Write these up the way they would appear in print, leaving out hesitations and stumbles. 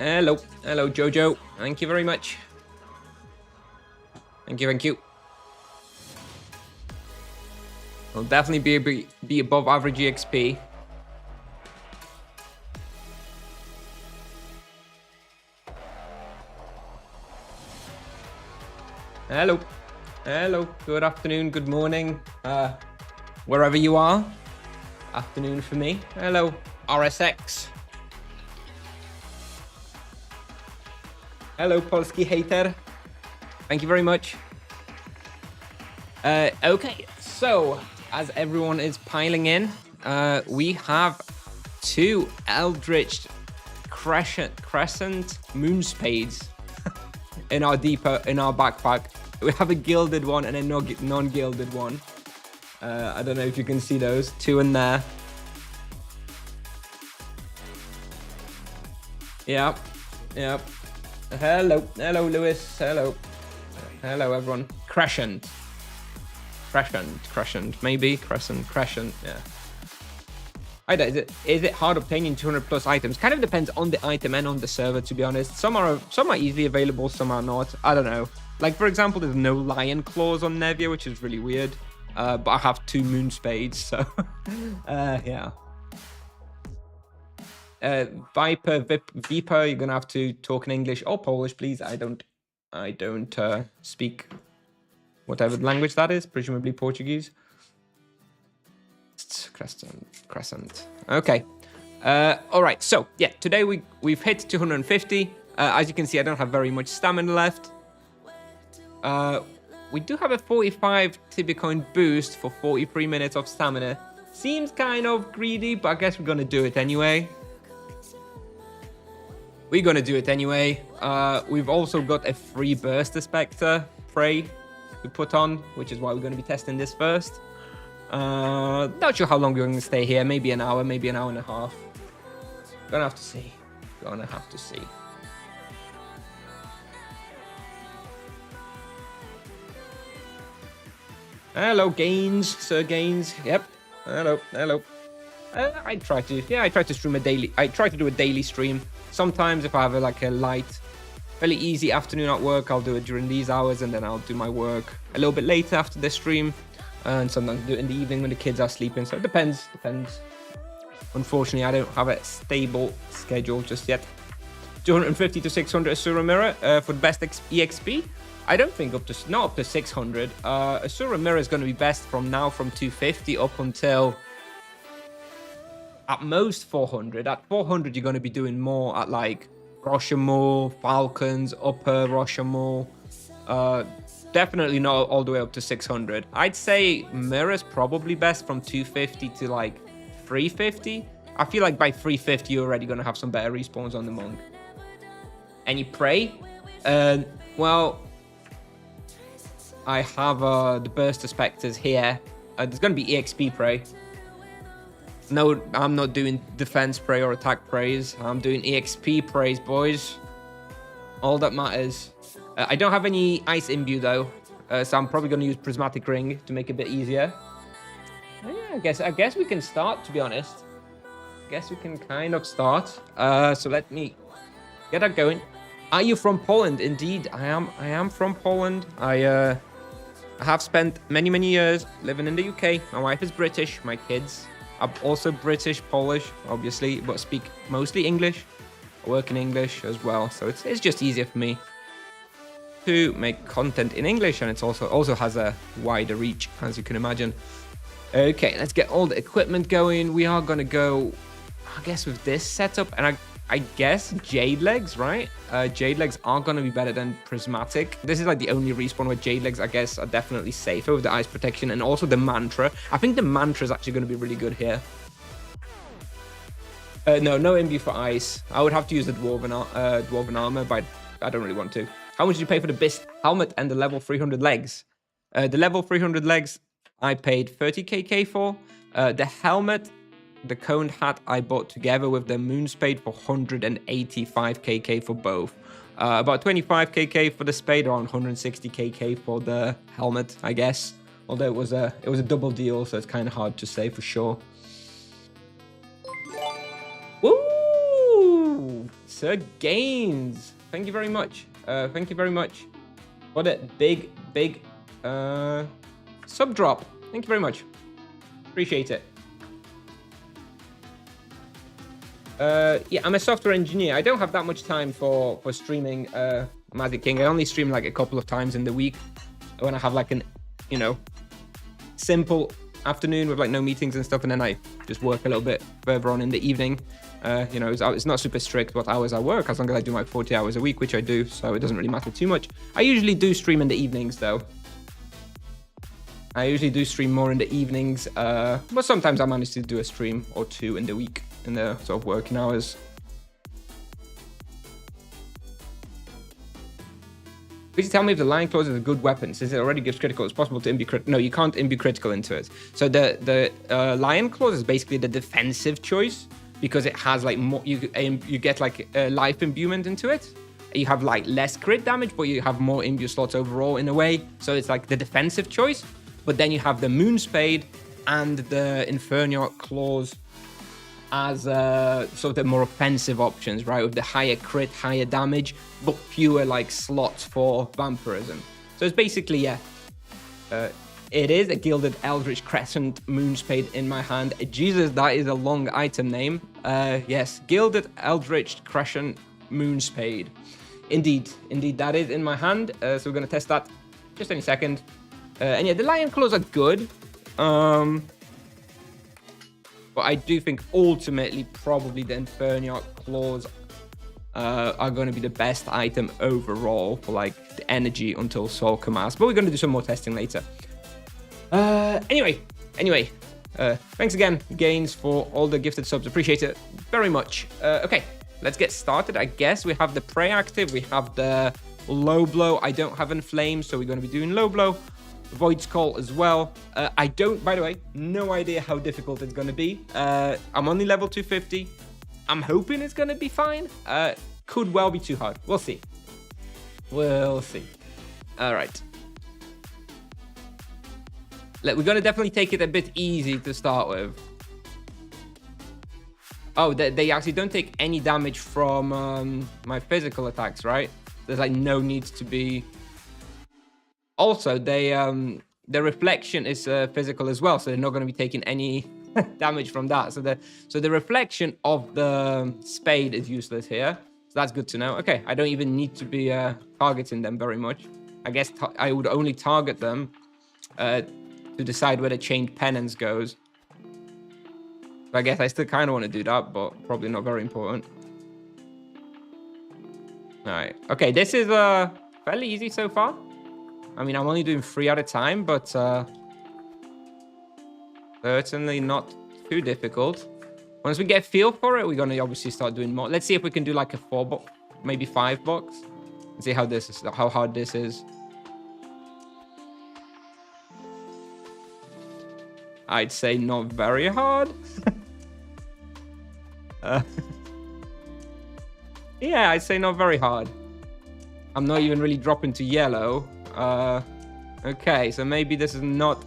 Hello. Hello, Jojo. Thank you very much. Thank you, thank you. I'll definitely be above average EXP. Hello. Hello. Good afternoon, good morning. Wherever you are. Afternoon for me. Hello, RSX. Hello, Polski hater. Thank you very much. Okay, so as everyone is piling in, we have 2 Eldritch Crescent Moon Spades in our backpack. We have a gilded one and a non-gilded one. I don't know if you can see those 2 in there. Yep. Hello, Lewis. Hello, everyone. Crescent, maybe crescent. Yeah. I don't. Is it hard obtaining 200 plus items? Kind of depends on the item and on the server, to be honest. Some are easily available, some are not. I don't know. Like for example, there's no lion claws on Nevia, which is really weird. But I have 2 moon spades, so yeah. Viper, you're gonna have to talk in English or Polish, please. I don't speak whatever language that is, presumably Portuguese. Crescent. Okay. All right. So yeah, today we've hit 250. As you can see, I don't have very much stamina left. We do have a 45 Tibicoin boost for 43 minutes of stamina. Seems kind of greedy, but I guess we're gonna do it anyway. We've also got a free burster Spectre Prey to put on, which is why we're going to be testing this first. Not sure how long we're going to stay here. Maybe an hour, maybe an hour and a half. Gonna have to see. Hello, Gaines, Sir Gaines. Yep. Hello. I try to stream a daily. I try to do a daily stream. Sometimes if I have a light, fairly easy afternoon at work, I'll do it during these hours, and then I'll do my work a little bit later after the stream. And sometimes I do it in the evening when the kids are sleeping. So it depends. Unfortunately, I don't have a stable schedule just yet. 250 to 600 Asura Mirror for the best EXP. I don't think not up to 600. Asura Mirror is going to be best from 250 up until at most 400. At 400, you're going to be doing more at like Rashomon, Falcons, Upper Rashomon. Definitely not all the way up to 600. I'd say Mirror's probably best from 250 to like 350. I feel like by 350, you're already going to have some better respawns on the Monk. Any Prey? Well, I have the Burster Spectres here. There's going to be EXP Prey. No, I'm not doing defense Prey or attack Preys. I'm doing EXP Preys, boys. All that matters. I don't have any Ice Imbue, though. So I'm probably going to use Prismatic Ring to make it a bit easier. Yeah, I guess we can start, to be honest. I guess we can kind of start. So let me get that going. Are you from Poland? Indeed, I am from Poland. I have spent many years living in the UK. My wife is British. My kids are also British, Polish, obviously, but speak mostly English. I work in English as well, so it's just easier for me to make content in English, and it's also has a wider reach, as you can imagine. Okay, let's get all the equipment going. We are gonna go, I guess, with this setup, and I guess Jade Legs, right? Jade Legs are going to be better than Prismatic. This is like the only respawn where Jade Legs, I guess, are definitely safer with the Ice Protection and also the Mantra. I think the Mantra is actually going to be really good here. No Imbue for Ice. I would have to use the Dwarven Armor, but I don't really want to. How much did you pay for the Beast Helmet and the level 300 legs? The level 300 legs, I paid 30kk for. The helmet, the coned hat I bought together with the Moon Spade for 185kk for both. About 25kk for the Spade, around 160kk for the helmet, I guess. Although it was a double deal, so it's kind of hard to say for sure. Woo! Sir Gaines. Thank you very much. Thank you very much. What a big sub drop. Thank you very much. Appreciate it. Yeah, I'm a software engineer. I don't have that much time for streaming Magic King. I only stream like a couple of times in the week when I have like an, you know, simple afternoon with like no meetings and stuff, and then I just work a little bit further on in the evening. You know, it's not super strict what hours I work, as long as I do my 40 hours a week, which I do, so it doesn't really matter too much. I usually do stream in the evenings though. I usually do stream more in the evenings, but sometimes I manage to do a stream or two in the week in the sort of working hours. Could you tell me if the Lion Claws is a good weapon? Since it already gives critical, it's possible to imbue critical. No, you can't imbue critical into it. So the Lion Claws is basically the defensive choice, because it has like more, you get like a life imbuement into it. You have like less crit damage, but you have more imbue slots overall in a way. So it's like the defensive choice. But then you have the Moon Spade and the Inferno Claws as sort of more offensive options, right? With the higher crit, higher damage, but fewer like slots for vampirism. So it's basically, yeah, it is a Gilded Eldritch Crescent Moon Spade in my hand. Jesus, that is a long item name. Yes, Gilded Eldritch Crescent Moon Spade. Indeed, that is in my hand. So we're going to test that just any second. And yeah, the Lion Claws are good. But I do think ultimately probably the Inferno Claws are going to be the best item overall for like the energy until Soul Commas. But we're going to do some more testing later. Anyway, thanks again, Gaines, for all the gifted subs. Appreciate it very much. Okay, let's get started. I guess we have the Prey active. We have the Low Blow. I don't have Inflame, so we're going to be doing Low Blow. Void's Call as well. I don't, by the way, no idea how difficult it's going to be. I'm only level 250. I'm hoping it's going to be fine. Could well be too hard. We'll see. We'll see. All right. We're going to definitely take it a bit easy to start with. Oh, they actually don't take any damage from my physical attacks, right? There's like no need to be... Also, the reflection is physical as well, so they're not going to be taking any damage from that. So the reflection of the Spade is useless here. So that's good to know. Okay, I don't even need to be targeting them very much. I guess I would only target them to decide where the Chained Penance goes. So I guess I still kind of want to do that, but probably not very important. All right. Okay, this is fairly easy so far. I mean, I'm only doing 3 at a time, but certainly not too difficult. Once we get a feel for it, we're going to obviously start doing more. Let's see if we can do like a 4 box, maybe 5 box. Let's see how hard this is. I'd say not very hard. Yeah, I'd say not very hard. I'm not even really dropping to yellow. Okay, so maybe this is not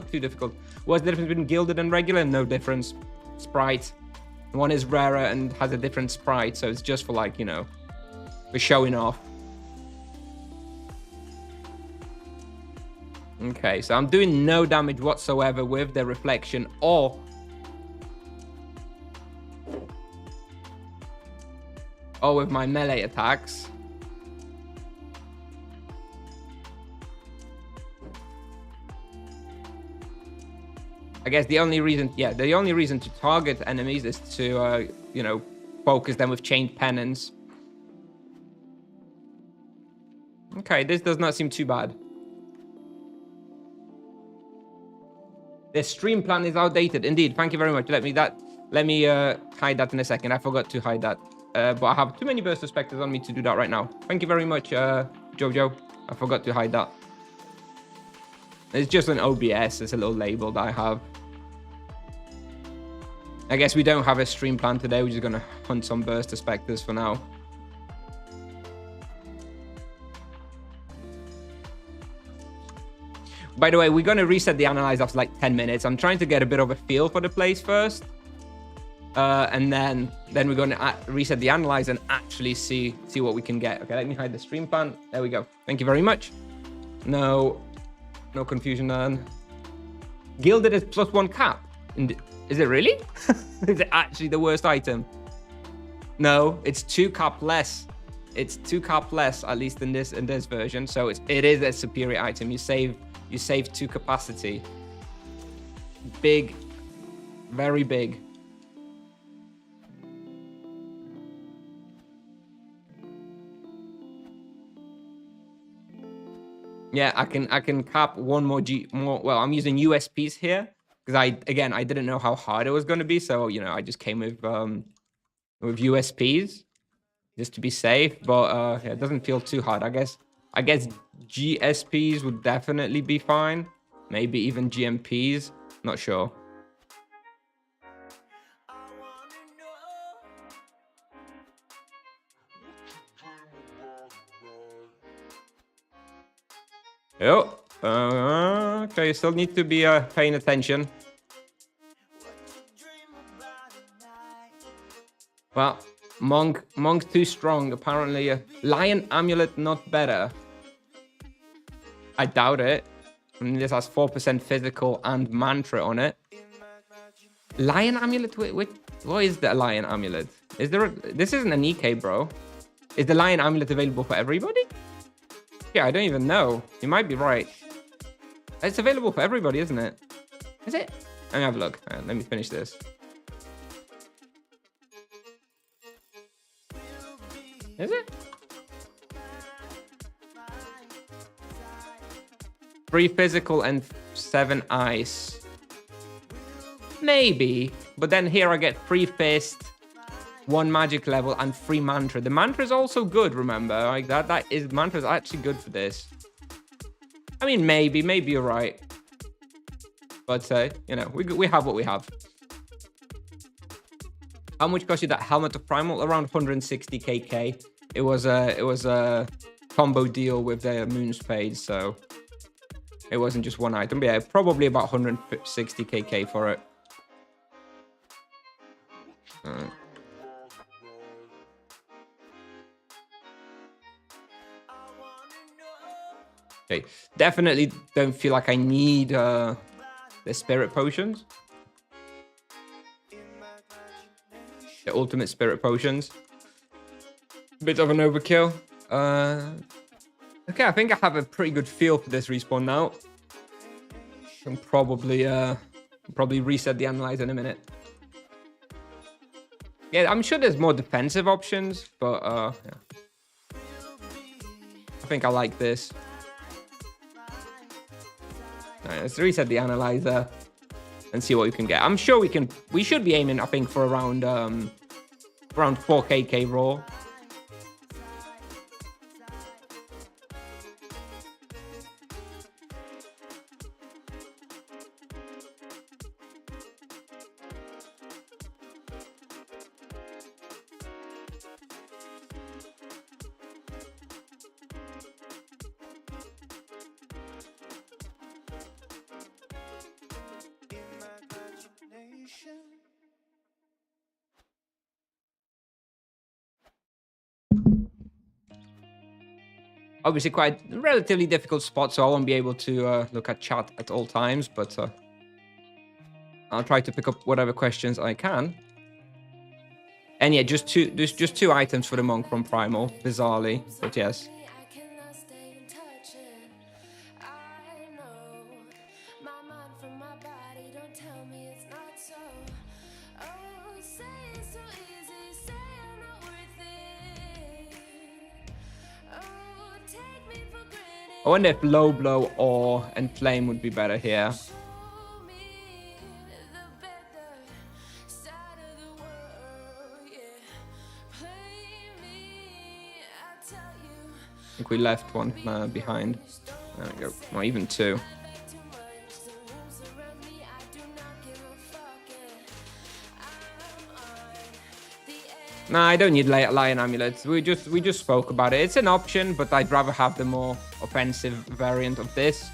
too difficult. What's the difference between gilded and regular? No difference. Sprite. One is rarer and has a different sprite, so it's just for like, you know, for showing off. Okay, so I'm doing no damage whatsoever with the reflection or with my melee attacks. I guess the only reason to target enemies is to, you know, focus them with Chained Penance. Okay, this does not seem too bad. The stream plan is outdated. Indeed, thank you very much. Let me hide that in a second. I forgot to hide that. But I have too many Burst of Spectres on me to do that right now. Thank you very much, Jojo. I forgot to hide that. It's just an OBS. It's a little label that I have. I guess we don't have a stream plan today. We're just going to hunt some Burst of Spectres for now. By the way, we're going to reset the analyze after like 10 minutes. I'm trying to get a bit of a feel for the place first. And then we're going to reset the analyzer and actually see what we can get. Okay, let me hide the stream plan. There we go. Thank you very much. No confusion then. Gilded is +1 cap. Is it really? Is it actually the worst item? No, it's 2 cap less. It's 2 cap less, at least in this version. So it is a superior item. You save 2 capacity. Big, very big. Yeah, I can cap one more well, I'm using USPs here because I didn't know how hard it was going to be, so I just came with USPs just to be safe, but yeah, it doesn't feel too hard. I guess GSPs would definitely be fine. Maybe even GMPs, not sure. Oh, okay, you still need to be paying attention. Well, Monk too strong. Apparently, Lion Amulet not better. I doubt it. I mean, this has 4% physical and mantra on it. Lion Amulet? Wait, what is the Lion Amulet? Is there this isn't an EK, bro. Is the Lion Amulet available for everybody? Yeah, I don't even know. You might be right. It's available for everybody, isn't it? Is it? Let me have a look. Right, let me finish this. Is it? 3 physical and 7 ice. Maybe. But then here I get 3 fist, 1 magic level, and 3 mantra. The mantra is also good, remember? Like mantra is actually good for this. I mean, maybe you're right. But we have what we have. How much cost you that helmet of primal? Around 160 KK. It was a combo deal with the moon spade, so it wasn't just one item. But yeah, probably about 160 KK for it. Okay, definitely don't feel like I need the spirit potions. The ultimate spirit potions. Bit of an overkill. Okay, I think I have a pretty good feel for this respawn now. Can probably reset the analyzer in a minute. Yeah, I'm sure there's more defensive options, but yeah. I think I like this. Alright, let's reset the analyzer and see what we can get. I'm sure we should be aiming, I think, for around 4KK raw. Obviously quite relatively difficult spot, so I won't be able to look at chat at all times, but I'll try to pick up whatever questions I can. And yeah, there's just 2 items for the monk from Primal, bizarrely, but yes. I wonder if low blow or enflame would be better here. I think we left one behind. There we go. Or even 2. Nah, I don't need Lion Amulets. We just spoke about it. It's an option, but I'd rather have the more offensive variant of this.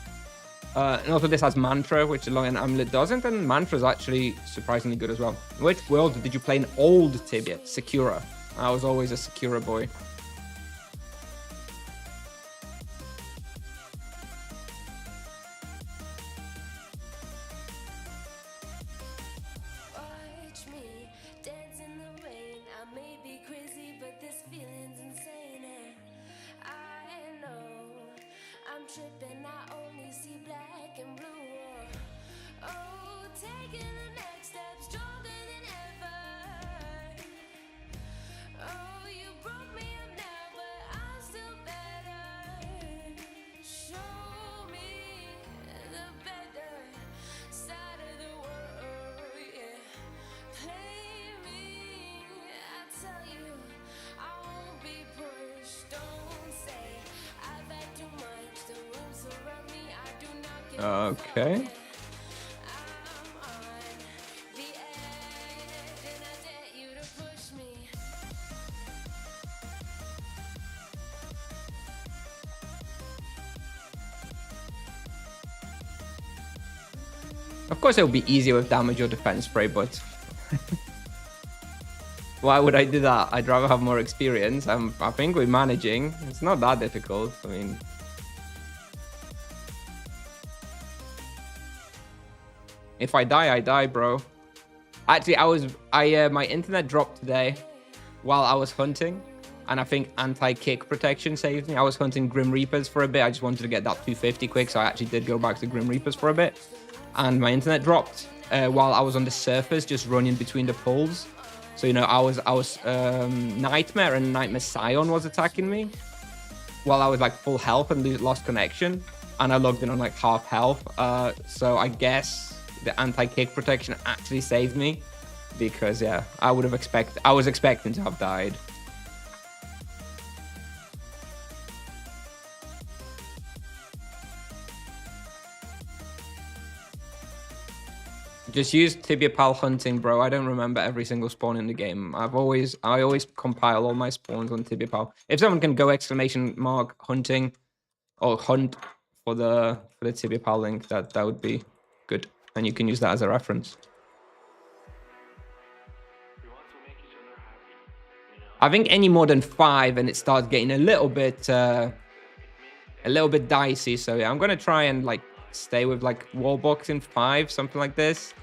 And also this has Mantra, which Long and Amulet doesn't, and Mantra is actually surprisingly good as well. Which world did you play in old Tibia? Sakura. I was always a Sakura boy. Tripping, I only see black and blue. Oh, taking the next step, stronger than ever. Oh, you broke me up now, but I'm still better. Show me the better side of the world, yeah. Play me, I tell you, I won't be pushed. Don't say I've had too much. Okay. Of course, it would be easier with damage or defense spray, but why would I do that? I'd rather have more experience. I think we're managing. It's not that difficult. I mean, if I die, bro. Actually, my internet dropped today while I was hunting, and I think anti-kick protection saved me. I was hunting Grim Reapers for a bit. I just wanted to get that 250 quick, so I actually did go back to Grim Reapers for a bit, and my internet dropped while I was on the surface, just running between the pools. So you know, I was Nightmare, and Nightmare Scion was attacking me while I was like full health and lost connection, and I logged in on like half health. So I guess the anti-kick protection actually saved me, because yeah, I was expecting to have died. Just use Tibia Pal hunting, bro. I don't remember every single spawn in the game. I always compile all my spawns on Tibia Pal. If someone can go !mark hunting or hunt for the Tibia Pal link, that would be good, and you can use that as a reference. I think any more than 5 and it starts getting a little bit dicey. So yeah, I'm gonna try and like stay with like wallbox in 5, something like this.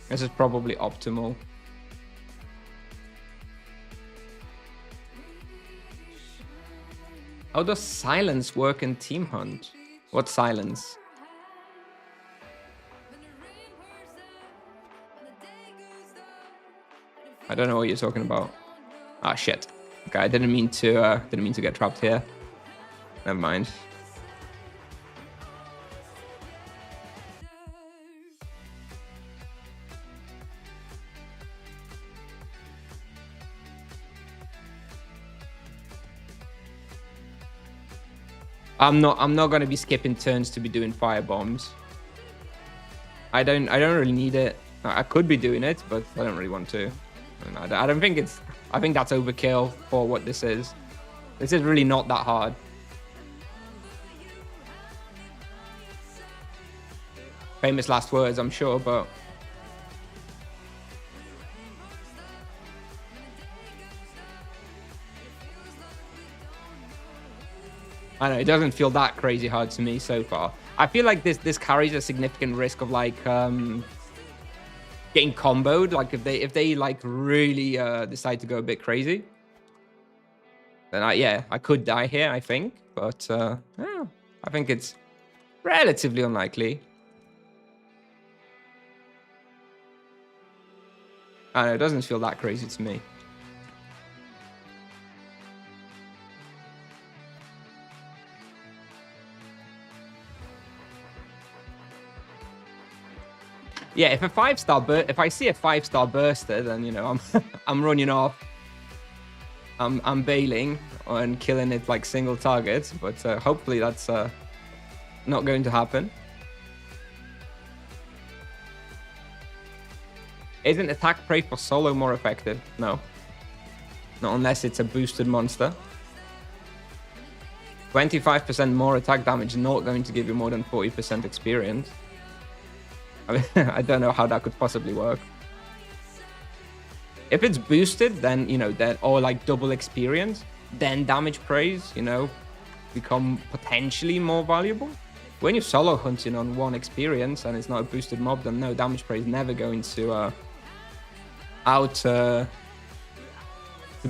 This is probably optimal. How does silence work in Team Hunt? What silence? I don't know what you're talking about. Ah, shit. Okay, I didn't mean to get trapped here. Never mind. I'm not gonna be skipping turns to be doing fire bombs. I don't really need it. I could be doing it, but I don't really want to. I don't think it's. I think that's overkill for what this is. This is really not that hard. Famous last words, I'm sure, but I don't know, it doesn't feel that crazy hard to me so far. I feel like this carries a significant risk of like getting comboed. Like if they like really decide to go a bit crazy, then I could die here, I think. But yeah, I think it's relatively unlikely. I don't know, it doesn't feel that crazy to me. Yeah, if I see a 5-star burster, then you know I'm running off. I'm bailing and killing it like single targets, but hopefully that's not going to happen. Isn't attack prey for solo more effective? No. Not unless it's a boosted monster. 25% more attack damage is not going to give you more than 40% experience. I mean, I don't know how that could possibly work. If it's boosted, then, you know, that, or like double experience, then damage praise, you know, become potentially more valuable. When you're solo hunting on 1 experience and it's not a boosted mob, then no, damage praise never going to to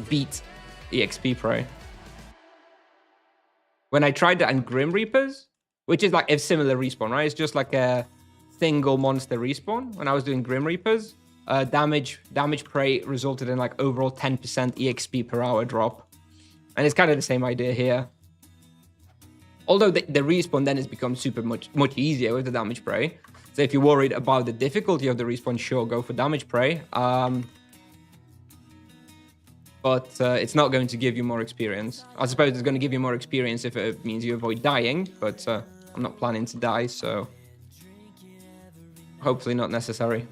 beat EXP prey. When I tried that in Grim Reapers, which is like a similar respawn, right? It's just like a single monster respawn. When I was doing Grim Reapers, damage prey resulted in like overall 10% EXP per hour drop. And it's kind of the same idea here. Although the respawn then has become much easier with the damage prey. So if you're worried about the difficulty of the respawn, sure, go for damage prey. But it's not going to give you more experience. I suppose it's going to give you more experience if it means you avoid dying, but I'm not planning to die, so hopefully not necessary.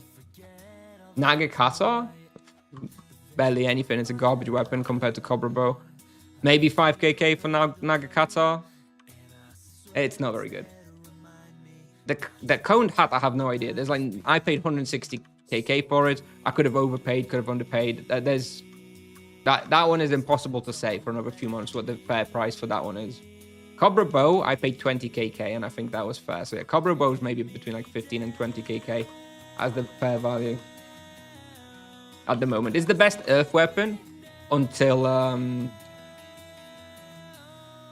Nagakata? Barely anything. It's a garbage weapon compared to Cobra Bow. Maybe 5kk for Nagakata. It's not very good. The coned hat, I have no idea. There's like, I paid 160kk for it. I could have overpaid, could have underpaid. There's that one is impossible to say for another few months what the fair price for that one is. Cobra Bow, I paid 20kk, and I think that was fair. So yeah, Cobra Bow is maybe between like 15 and 20kk as the fair value at the moment. It's the best earth weapon until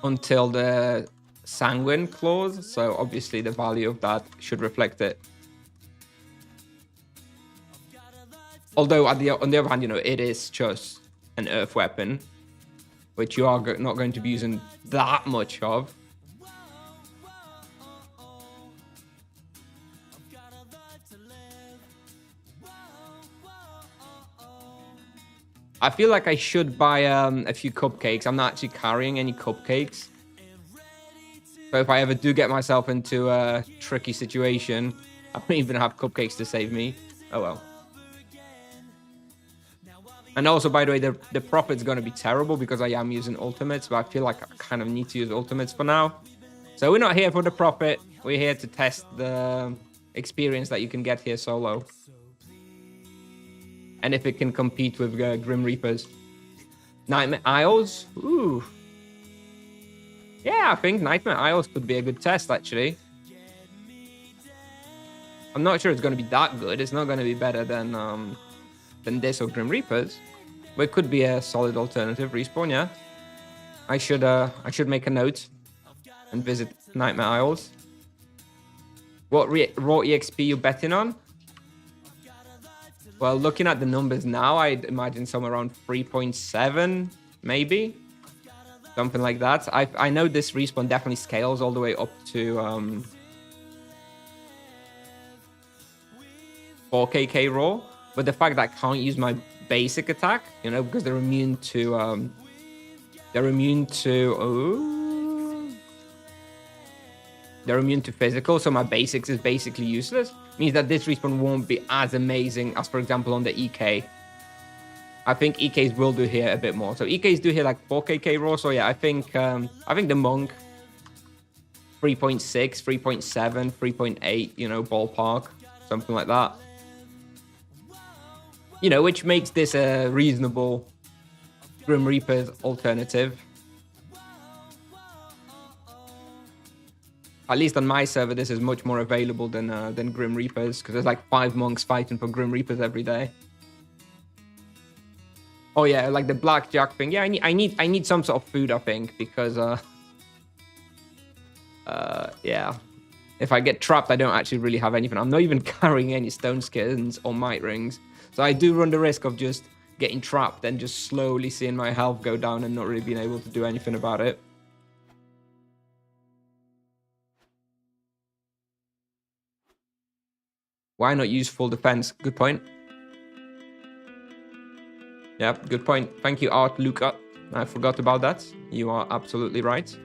the Sanguine clause, so obviously the value of that should reflect it. Although on the other hand, you know, it is just an earth weapon, which you are not going to be using that much of. I feel like I should buy a few cupcakes. I'm not actually carrying any cupcakes. So if I ever do get myself into a tricky situation, I don't even have cupcakes to save me. Oh well. And also, by the way, the profit's going to be terrible because I am using ultimates, but I feel like I kind of need to use ultimates for now. So we're not here for the profit. We're here to test the experience that you can get here solo. And if it can compete with Grim Reapers. Nightmare Isles? Ooh. Yeah, I think Nightmare Isles could be a good test, actually. I'm not sure it's going to be that good. It's not going to be better than this or Grim Reapers. But it could be a solid alternative respawn, yeah. I should make a note and visit Nightmare Isles. What raw EXP you betting on? Well, looking at the numbers now, I'd imagine somewhere around 3.7, maybe. Something like that. I know this respawn definitely scales all the way up to 4kk raw. But the fact that I can't use my basic attack, you know, because they're immune to physical, so my basics is basically useless. Means that this respawn won't be as amazing as, for example, on the EK. I think EKs will do here a bit more. So EKs do here like 4kk raw. So yeah, I think the monk 3.6, 3.7, 3.8, you know, ballpark, something like that. You know, which makes this a reasonable Grim Reaper's alternative. At least on my server, this is much more available than Grim Reapers, because there's like 5 monks fighting for Grim Reapers every day. Oh yeah, like the blackjack thing. Yeah, I need some sort of food, I think, because yeah, if I get trapped, I don't actually really have anything. I'm not even carrying any stone skins or might rings, so I do run the risk of just getting trapped and just slowly seeing my health go down and not really being able to do anything about it. Why not use full defense? Good point. Yeah, good point. Thank you, Art Luca. I forgot about that. You are absolutely right.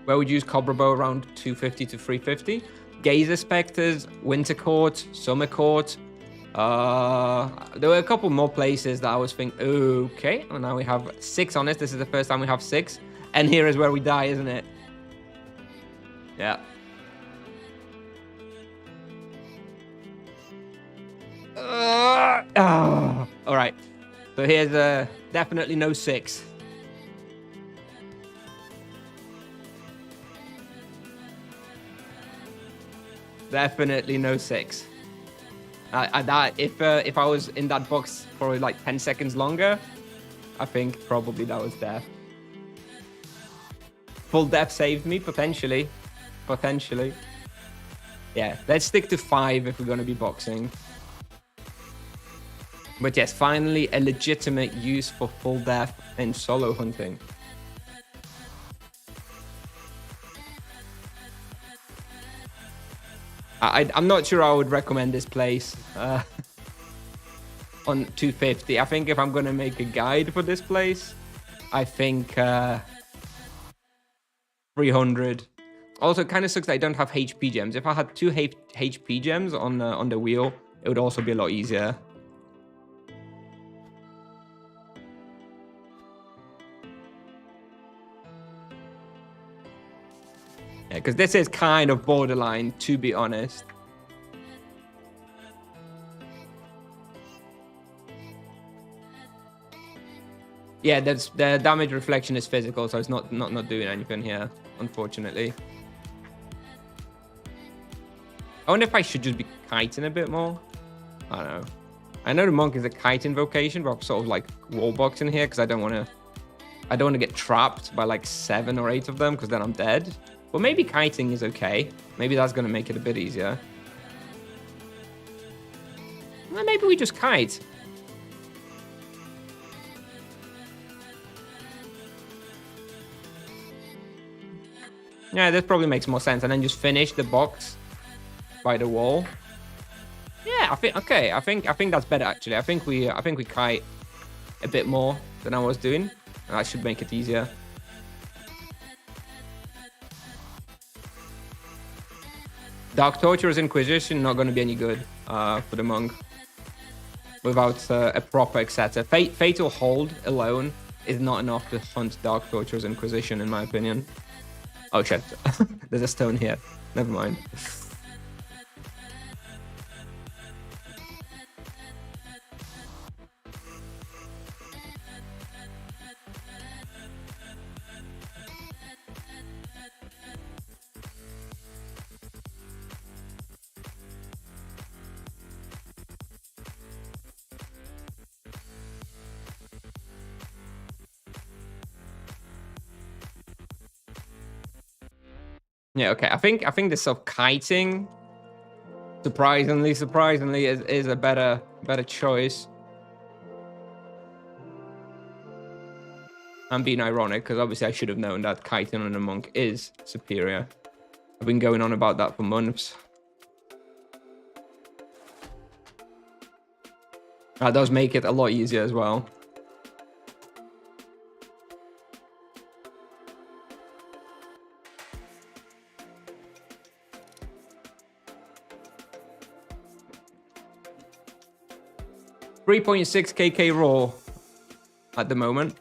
Where would you use Cobra Bow? Around 250 to 350. Gazer Spectres, Winter Court, Summer Court. There were a couple more places that I was thinking, okay, and now we have 6 on this. This is the first time we have 6. And here is where we die, isn't it? Yeah. All right. So here's definitely no 6. Definitely no 6. If I was in that box for like 10 seconds longer, I think probably that was death. Full death saved me, potentially. Potentially. Yeah, let's stick to 5 if we're going to be boxing. But yes, finally a legitimate use for full death in solo hunting. I'm not sure I would recommend this place on 250. I think if I'm going to make a guide for this place, I think 300. Also, it kind of sucks that I don't have HP gems. If I had 2 HP gems on the wheel, it would also be a lot easier. Yeah, because this is kind of borderline, to be honest. Yeah, the damage reflection is physical, so it's not doing anything here, unfortunately. I wonder if I should just be kiting a bit more. I don't know. I know the monk is a kite invocation, but I'm sort of like wall boxing here because I don't want to get trapped by like 7 or 8 of them because then I'm dead. But maybe kiting is okay. Maybe that's going to make it a bit easier. Well, maybe we just kite. Yeah, this probably makes more sense. And then just finish the box by the wall. Yeah, I think okay. I think that's better actually. I think we kite a bit more than I was doing, and that should make it easier. Dark Torturer's Inquisition not going to be any good for the monk without a proper etc. Fatal Hold alone is not enough to hunt Dark Torturer's Inquisition, in my opinion. Oh shit, there's a stone here. Never mind. Yeah, okay. I think this sort of kiting, surprisingly, is a better choice. I'm being ironic because obviously I should have known that kiting on a monk is superior. I've been going on about that for months. That does make it a lot easier as well. $3.6 KK raw at the moment.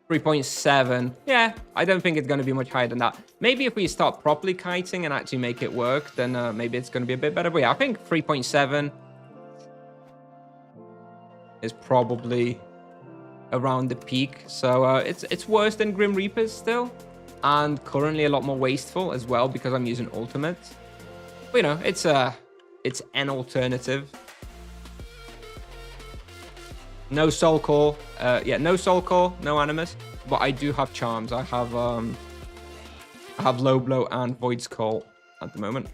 3.7. Yeah, I don't think it's going to be much higher than that. Maybe if we start properly kiting and actually make it work, then maybe it's going to be a bit better. But yeah, I think 3.7 is probably around the peak. So it's worse than Grim Reapers still, and currently a lot more wasteful as well because I'm using ultimate. But you know, it's an alternative. No soul core, yeah, no soul core, no animus, but I do have charms. I have low blow and void's call at the moment.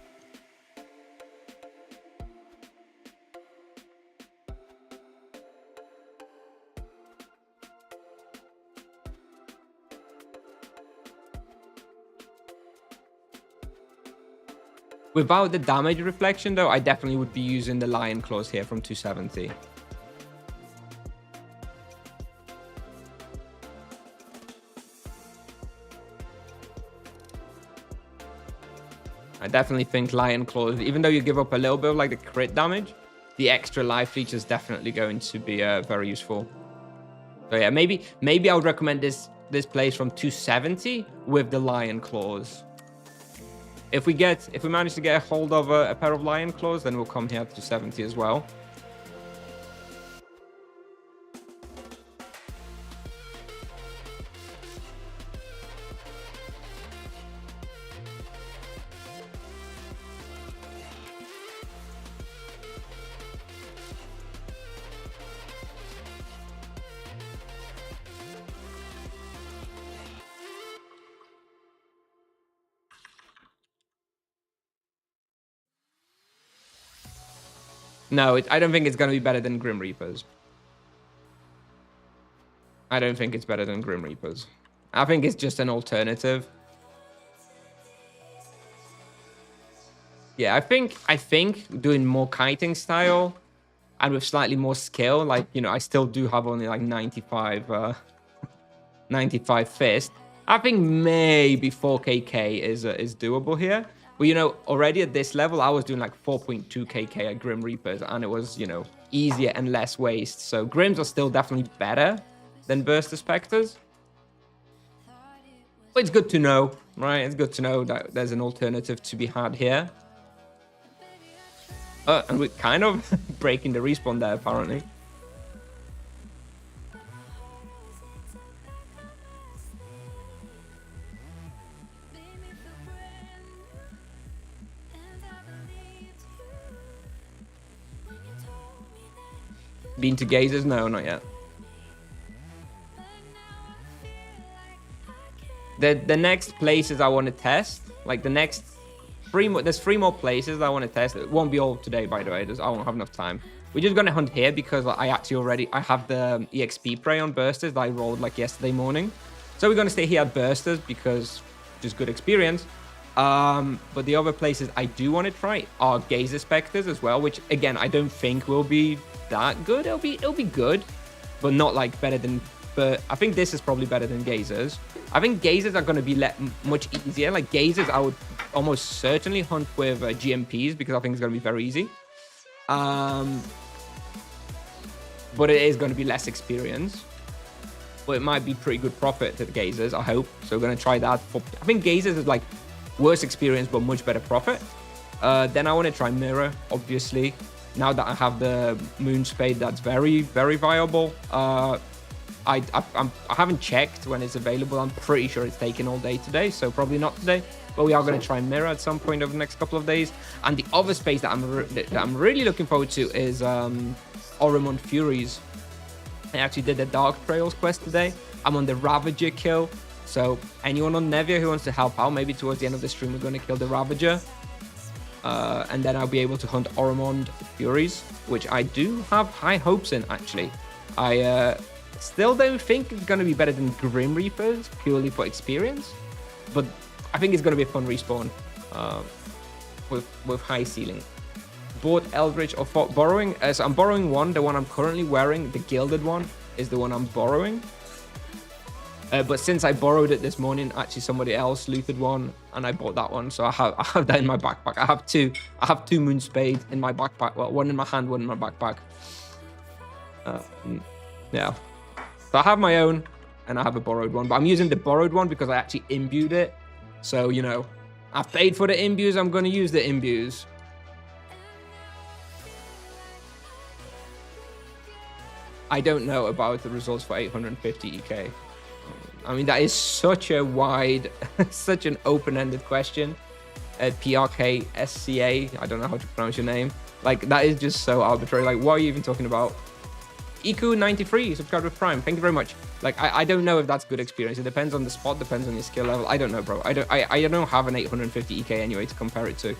Without the damage reflection though, I definitely would be using the lion claws here from 270. I definitely think Lion Claws, even though you give up a little bit of like the crit damage, the extra life leech is definitely going to be very useful. So yeah, maybe I would recommend this place from 270 with the lion claws. If we manage to get a hold of a pair of lion claws, then we'll come here to 70 as well. No, I don't think it's going to be better than Grim Reapers. I don't think it's better than Grim Reapers. I think it's just an alternative. Yeah, I think doing more kiting style and with slightly more skill, like, you know, I still do have only like 95 fist. I think maybe 4kk is doable here. But, you know, already at this level, I was doing like 4.2kk at Grim Reapers, and it was, you know, easier and less waste. So Grims are still definitely better than Burster Spectres. But it's good to know, right? It's good to know that there's an alternative to be had here. And we're kind of breaking the respawn there, apparently. Been to Gazers? No, not yet. The next places I want to test, like the next there's 3 more places I want to test. It won't be all today, by the way. I won't have enough time. We're just gonna hunt here because I have the EXP prey on bursters that I rolled like yesterday morning. So we're gonna stay here at bursters because just good experience. But the other places I do want to try are Gazer Spectres as well, which again I don't think will be that good. It'll be good, but not like better than. But I think this is probably better than Gazers. I think Gazers are going to be much easier. Like Gazers, I would almost certainly hunt with GMPs because I think it's going to be very easy. But it is going to be less experience. But it might be pretty good profit to the Gazers, I hope. So we're going to try that. I think Gazers is like worse experience, but much better profit. Then I want to try Mirror, obviously. Now that I have the Moon Spade, that's very, very viable. I haven't checked when it's available. I'm pretty sure it's taken all day today, so probably not today. But we are going to try Mirror at some point over the next couple of days. And the other space that I'm really looking forward to is Oromond Furies. I actually did the Dark Trails quest today. I'm on the Ravager kill. So anyone on Nevia who wants to help out, maybe towards the end of the stream, we're going to kill the Ravager. And then I'll be able to hunt Oromond Furies, which I do have high hopes in, actually. I still don't think it's going to be better than Grim Reapers, purely for experience. But I think it's going to be a fun respawn with high ceiling. Bought Eldritch or borrowing? So I'm borrowing one. The one I'm currently wearing, the Gilded one, is the one I'm borrowing. But since I borrowed it this morning, actually somebody else looted one, and I bought that one. So I have that in my backpack. I have two Moon Spade in my backpack. Well, one in my hand, one in my backpack. Yeah. So I have my own, and I have a borrowed one. But I'm using the borrowed one because I actually imbued it. So, you know, I paid for the imbues. I'm going to use the imbues. I don't know about the results for 850 EK. I mean, that is such a wide, such an open-ended question. PRKSCA, I don't know how to pronounce your name. Like, that is just so arbitrary. Like, what are you even talking about? Iku93, subscribed with Prime. Thank you very much. Like, I don't know if that's good experience. It depends on the spot, depends on your skill level. I don't know, bro. I don't have an 850 EK anyway to compare it to.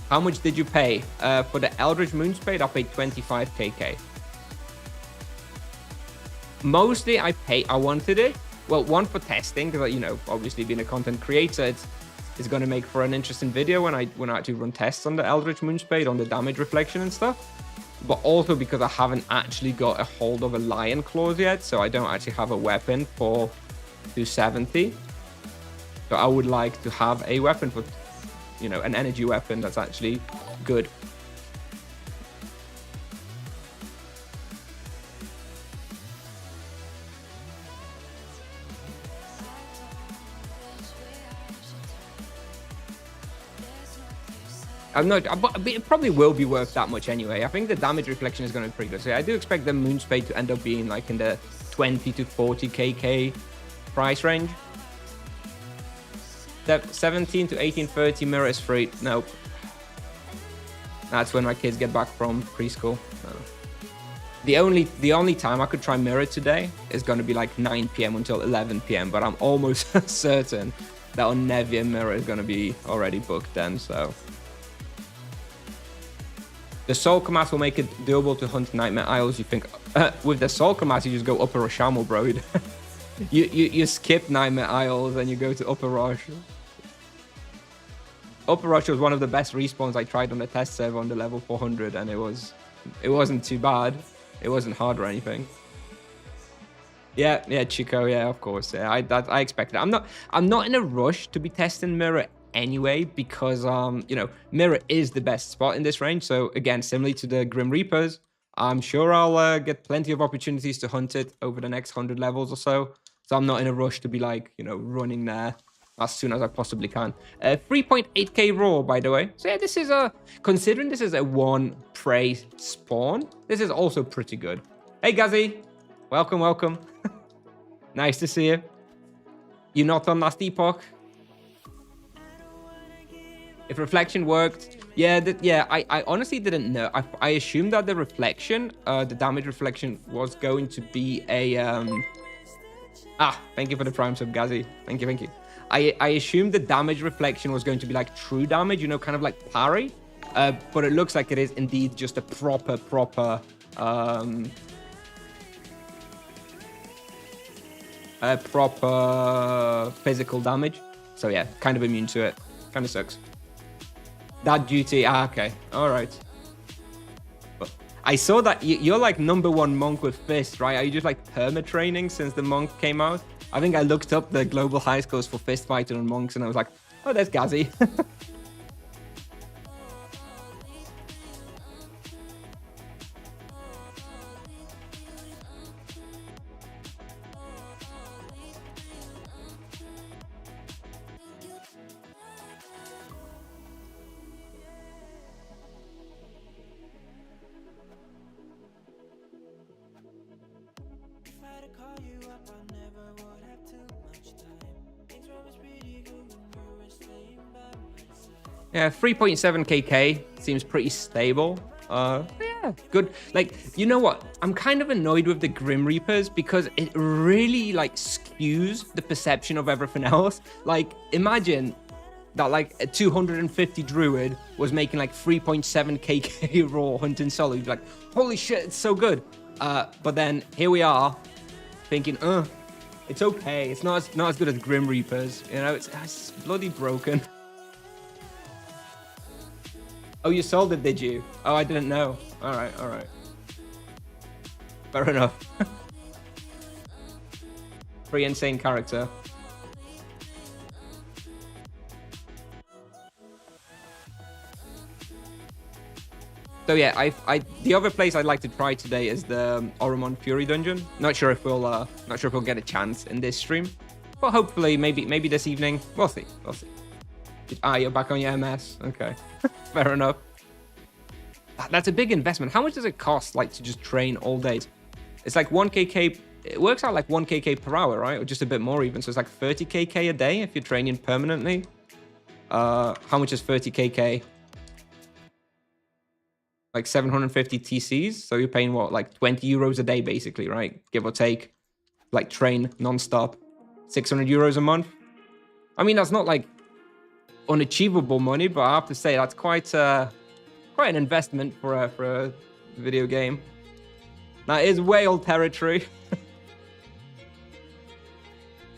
How much did you pay? For the Eldritch Moonspade, I paid 25kk. Mostly I wanted it. Well, one for testing, because, you know, obviously being a content creator, it's going to make for an interesting video when I actually run tests on the Eldritch Moonspade, on the damage reflection and stuff. But also because I haven't actually got a hold of a Lion Claws yet, so I don't actually have a weapon for 270. So I would like to have a weapon for you know, an energy weapon that's actually good. I'm not, but it probably will be worth that much anyway. I think the damage reflection is going to be pretty good. So I do expect the Moon Spade to end up being like in the 20 to 40 kk price range. 17 to 1830 mirror is free. Nope. That's when my kids get back from preschool. No. The only time I could try mirror today is going to be like 9 p.m. until 11 p.m. But I'm almost certain that on Nevia mirror is going to be already booked then. So the Soul Commas will make it doable to hunt Nightmare Isles. You think with the Soul Commas you just go Upper Roshamel, bro. you skip Nightmare Isles and you go to Upper Rosh. Upper Rosh was one of the best respawns I tried on the test server on the level 400, and it wasn't too bad. It wasn't hard or anything. Yeah, Chico, yeah, of course. Yeah, I expected it. I'm not in a rush to be testing Mirror anyway, because you know, Mirror is the best spot in this range. So again, similarly to the Grim Reapers, I'm sure I'll get plenty of opportunities to hunt it over the next 100 levels or so. So I'm not in a rush to be like, you know, running there as soon as I possibly can. 3.8k raw, by the way. So yeah, this is considering this is a 1 prey spawn, this is also pretty good. Hey Gazzy, welcome. Nice to see you. You're not on last epoch. If reflection worked, yeah, I honestly didn't know. I assumed that the reflection, the damage reflection was going to be a thank you for the prime sub, Gazzy. Thank you. I assumed the damage reflection was going to be like true damage, you know, kind of like parry. But it looks like it is indeed just a proper physical damage. So yeah, kind of immune to it. Kind of sucks. That duty, okay, all right. But I saw that you're like #1 monk with fist, right? Are you just like perma training since the monk came out? I think I looked up the global high scores for fist fighting on monks, and I was like, oh, there's Gazzy. Yeah, 3.7kk seems pretty stable. Yeah, good. Like, you know what? I'm kind of annoyed with the Grim Reapers because it really like skews the perception of everything else. Like, imagine that like a 250 druid was making like 3.7kk raw hunting solo. You'd be like, holy shit, it's so good. But then here we are thinking, it's okay. It's not as good as Grim Reapers. You know, it's bloody broken. Oh, you sold it, did you? Oh, I didn't know. All right. Fair enough. Pretty insane character. So yeah, the other place I'd like to try today is the Oromon Fury dungeon. Not sure if we'll get a chance in this stream, but hopefully maybe this evening. We'll see. You're back on your MS. Okay, fair enough. That's a big investment. How much does it cost, like, to just train all day? It's like 1kk. It works out like 1kk per hour, right? Or just a bit more even. So it's like 30kk a day if you're training permanently. How much is 30kk? Like 750 TCs. So you're paying what, like 20 euros a day, basically, right? Give or take. Like train non-stop. 600 euros a month. I mean, that's not like unachievable money, but I have to say that's quite an investment for a video game. That is whale territory.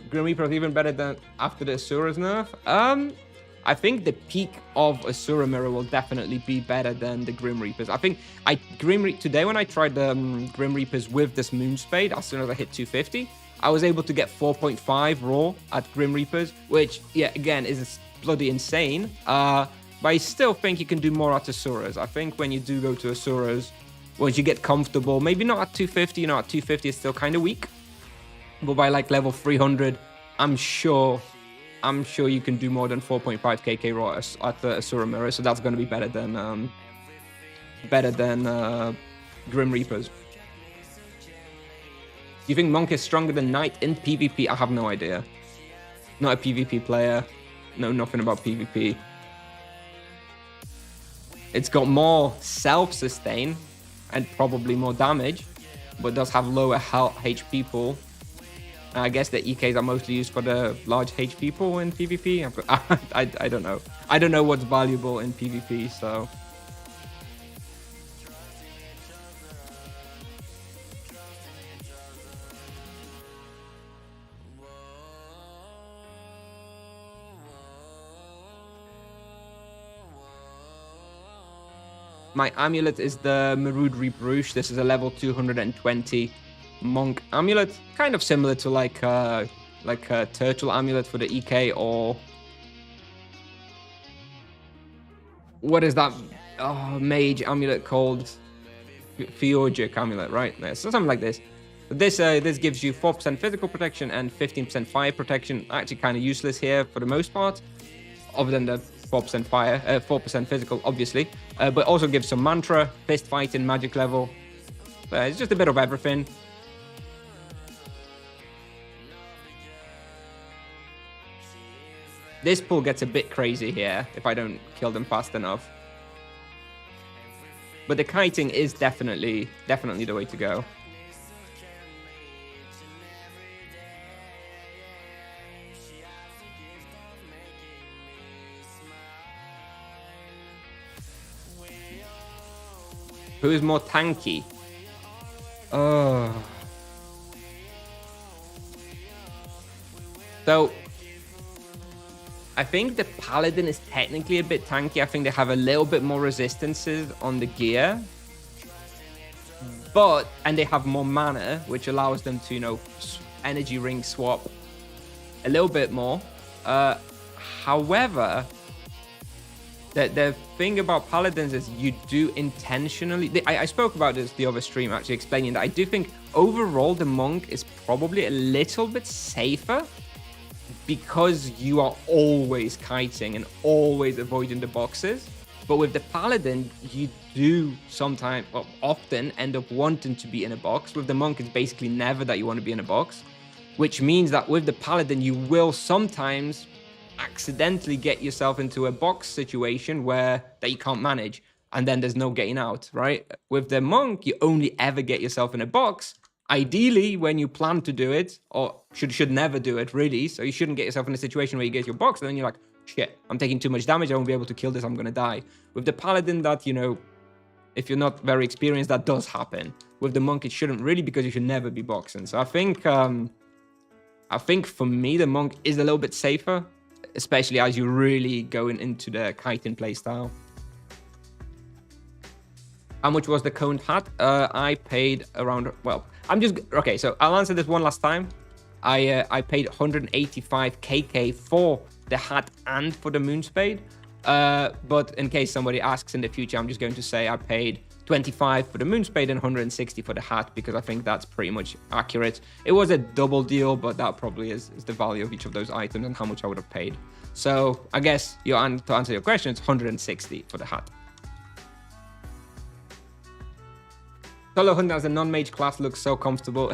Grim Reaper is even better than after the Asura's nerf. I think the peak of Asura Mirror will definitely be better than the Grim Reapers. I think today when I tried the Grim Reapers with this Moon Spade, as soon as I hit 250, I was able to get 4.5 raw at Grim Reapers, which, yeah, again, is bloody insane. But I still think you can do more at Asuras. I think when you do go to Asuras, once you get comfortable, maybe not at 250, you know, at 250 it's still kind of weak. But by like level 300, I'm sure you can do more than 4.5 KK raw at the Asura Mirror. So that's going to be better than Grim Reapers. Do you think Monk is stronger than Knight in PvP? I have no idea. Not a PvP player. Know nothing about PvP. It's got more self-sustain and probably more damage, but does have lower HP pool. I guess the EKs are mostly used for the large HP pool in PvP. I don't know. I don't know what's valuable in PvP, so... My amulet is the Marud Rebruche. This is a level 220 monk amulet, kind of similar to like a turtle amulet for the EK, or what is that mage amulet called? Theurgic amulet, right? So something like this. But this gives you 4% physical protection and 15% fire protection. Actually, kind of useless here for the most part, other than the 4% fire, 4% physical, obviously, but also gives some mantra, fist fighting, magic level. It's just a bit of everything. This pull gets a bit crazy here if I don't kill them fast enough. But the kiting is definitely the way to go. Who is more tanky? Oh. So, I think the Paladin is technically a bit tanky. I think they have a little bit more resistances on the gear. And they have more mana, which allows them to, you know, energy ring swap a little bit more. However, the thing about Paladins is you do intentionally... I spoke about this the other stream, actually, explaining that I do think overall the Monk is probably a little bit safer because you are always kiting and always avoiding the boxes. But with the Paladin, you do sometimes, well, often end up wanting to be in a box. With the Monk, it's basically never that you want to be in a box, which means that with the Paladin, you will sometimes accidentally get yourself into a box situation that you can't manage, and then there's no getting out, right? With the Monk, you only ever get yourself in a box, ideally when you plan to do it, or should never do it, really. So you shouldn't get yourself in a situation where you get your box, and then you're like, shit, I'm taking too much damage, I won't be able to kill this, I'm gonna die. With the Paladin, that, you know, if you're not very experienced, that does happen. With the Monk, it shouldn't really, because you should never be boxing. So I think for me, the Monk is a little bit safer, especially as you're really going into the kiting playstyle. How much was the coned hat? I paid around, well, okay, so I'll answer this one last time. I paid 185 KK for the hat and for the moon spade. But in case somebody asks in the future, I'm just going to say I paid 25 for the moon spade and 160 for the hat, because I think that's pretty much accurate. It was a double deal, but that probably is the value of each of those items and how much I would have paid. So I guess to answer your question, it's 160 for the hat. Solo hunting as a non-mage class looks so comfortable.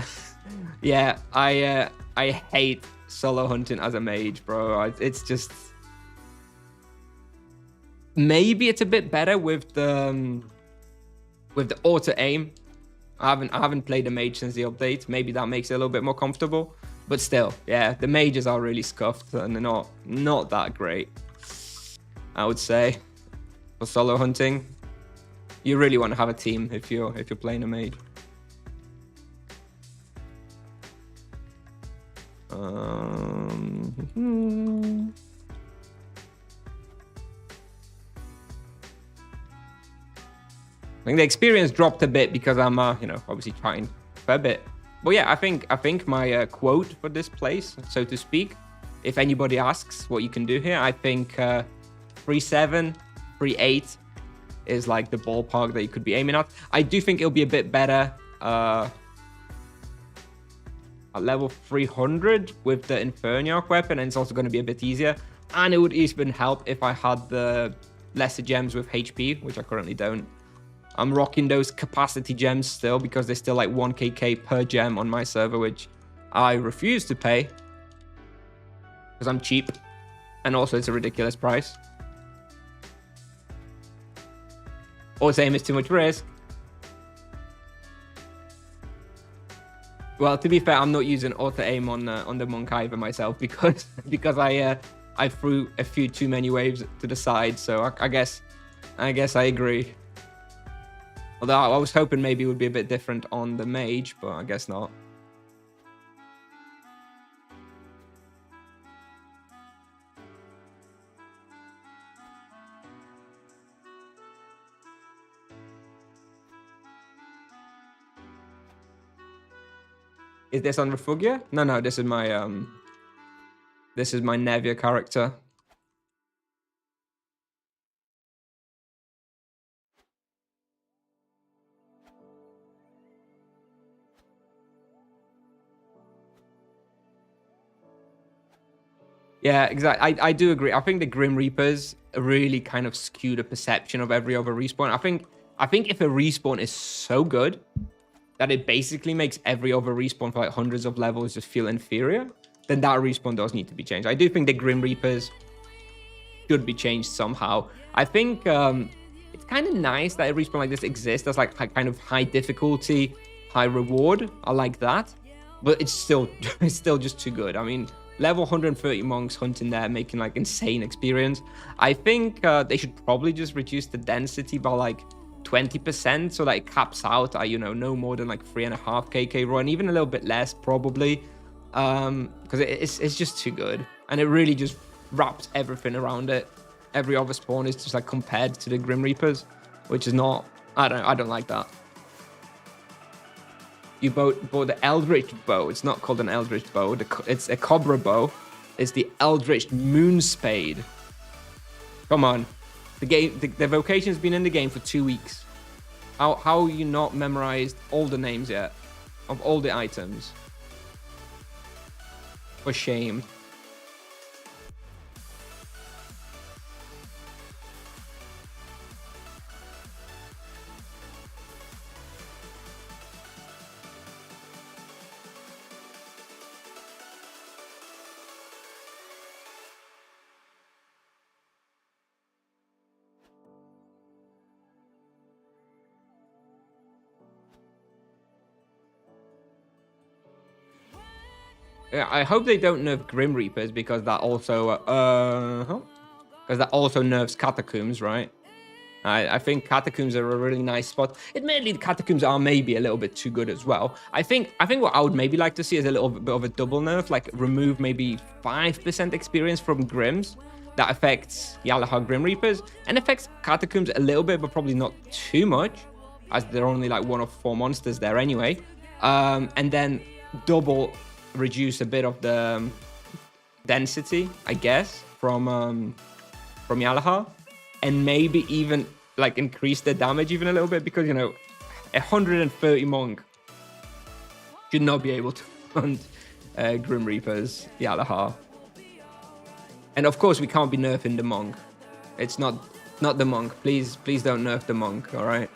Yeah, I hate solo hunting as a mage, bro. It's just... Maybe it's a bit better with the auto aim. I haven't played a mage since the update. Maybe that makes it a little bit more comfortable. But still, yeah, the mages are really scuffed and they're not that great, I would say, for solo hunting. You really want to have a team if you're playing a mage. I think the experience dropped a bit because I'm, obviously trying for a bit. But yeah, I think my quote for this place, so to speak, if anybody asks what you can do here, I think 3-7, 3-8 is like the ballpark that you could be aiming at. I do think it'll be a bit better at level 300 with the Inferniarch weapon, and it's also going to be a bit easier. And it would even help if I had the lesser gems with HP, which I currently don't. I'm rocking those capacity gems still because they're still like 1kk per gem on my server, which I refuse to pay because I'm cheap, and also it's a ridiculous price. Auto aim is too much risk. Well, to be fair, I'm not using auto aim on the monk either myself because I threw a few too many waves to the side. So I guess I agree. Although I was hoping maybe it would be a bit different on the mage, but I guess not. Is this on Refugia? No, this is my Nevia character. Yeah, exactly. I do agree. I think the Grim Reapers really kind of skew the perception of every other respawn. I think if a respawn is so good that it basically makes every other respawn for like hundreds of levels just feel inferior, then that respawn does need to be changed. I do think the Grim Reapers should be changed somehow. I think it's kind of nice that a respawn like this exists as like kind of high difficulty, high reward. I like that, but it's still just too good. I mean, level 130 monks hunting there, making like insane experience. I think they should probably just reduce the density by like 20%, so that it caps out at, you know, no more than like 3.5kk raw, and even a little bit less probably, because it's just too good, and it really just wraps everything around it. Every other spawn is just like compared to the Grim Reapers, which is not, I don't like that. You bought the Eldritch bow. It's not called an Eldritch bow. It's a Cobra bow. It's the Eldritch Moon Spade. Come on. The vocation's been in the game for 2 weeks. How you not memorized all the names yet of all the items? For shame. Yeah, I hope they don't nerf Grim Reapers because that also nerfs Catacombs, right? I think Catacombs are a really nice spot. Admittedly, the Catacombs are maybe a little bit too good as well. I think what I would maybe like to see is a little bit of a double nerf, like remove maybe 5% experience from Grims. That affects Yalahar Grim Reapers and affects Catacombs a little bit, but probably not too much, as they're only like 1 of 4 monsters there anyway. And then double reduce a bit of the density, I guess, from Yalahar, and maybe even like increase the damage even a little bit, because, you know, 130 monk should not be able to hunt Grim Reapers Yalahar. And of course we can't be nerfing the monk. It's not the monk. Please don't nerf the monk, all right?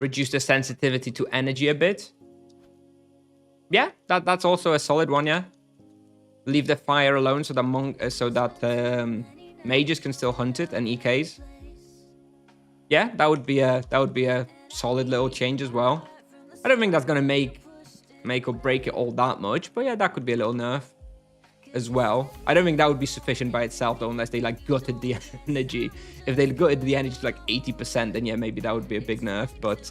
Reduce the sensitivity to energy a bit. Yeah, that's also a solid one. Yeah, leave the fire alone so that mages can still hunt it, and EKs. Yeah, that would be a solid little change as well. I don't think that's gonna make or break it all that much, but yeah, that could be a little nerf as well. I don't think that would be sufficient by itself though, unless they like gutted the energy. If they gutted the energy to like 80%, then yeah, maybe that would be a big nerf. But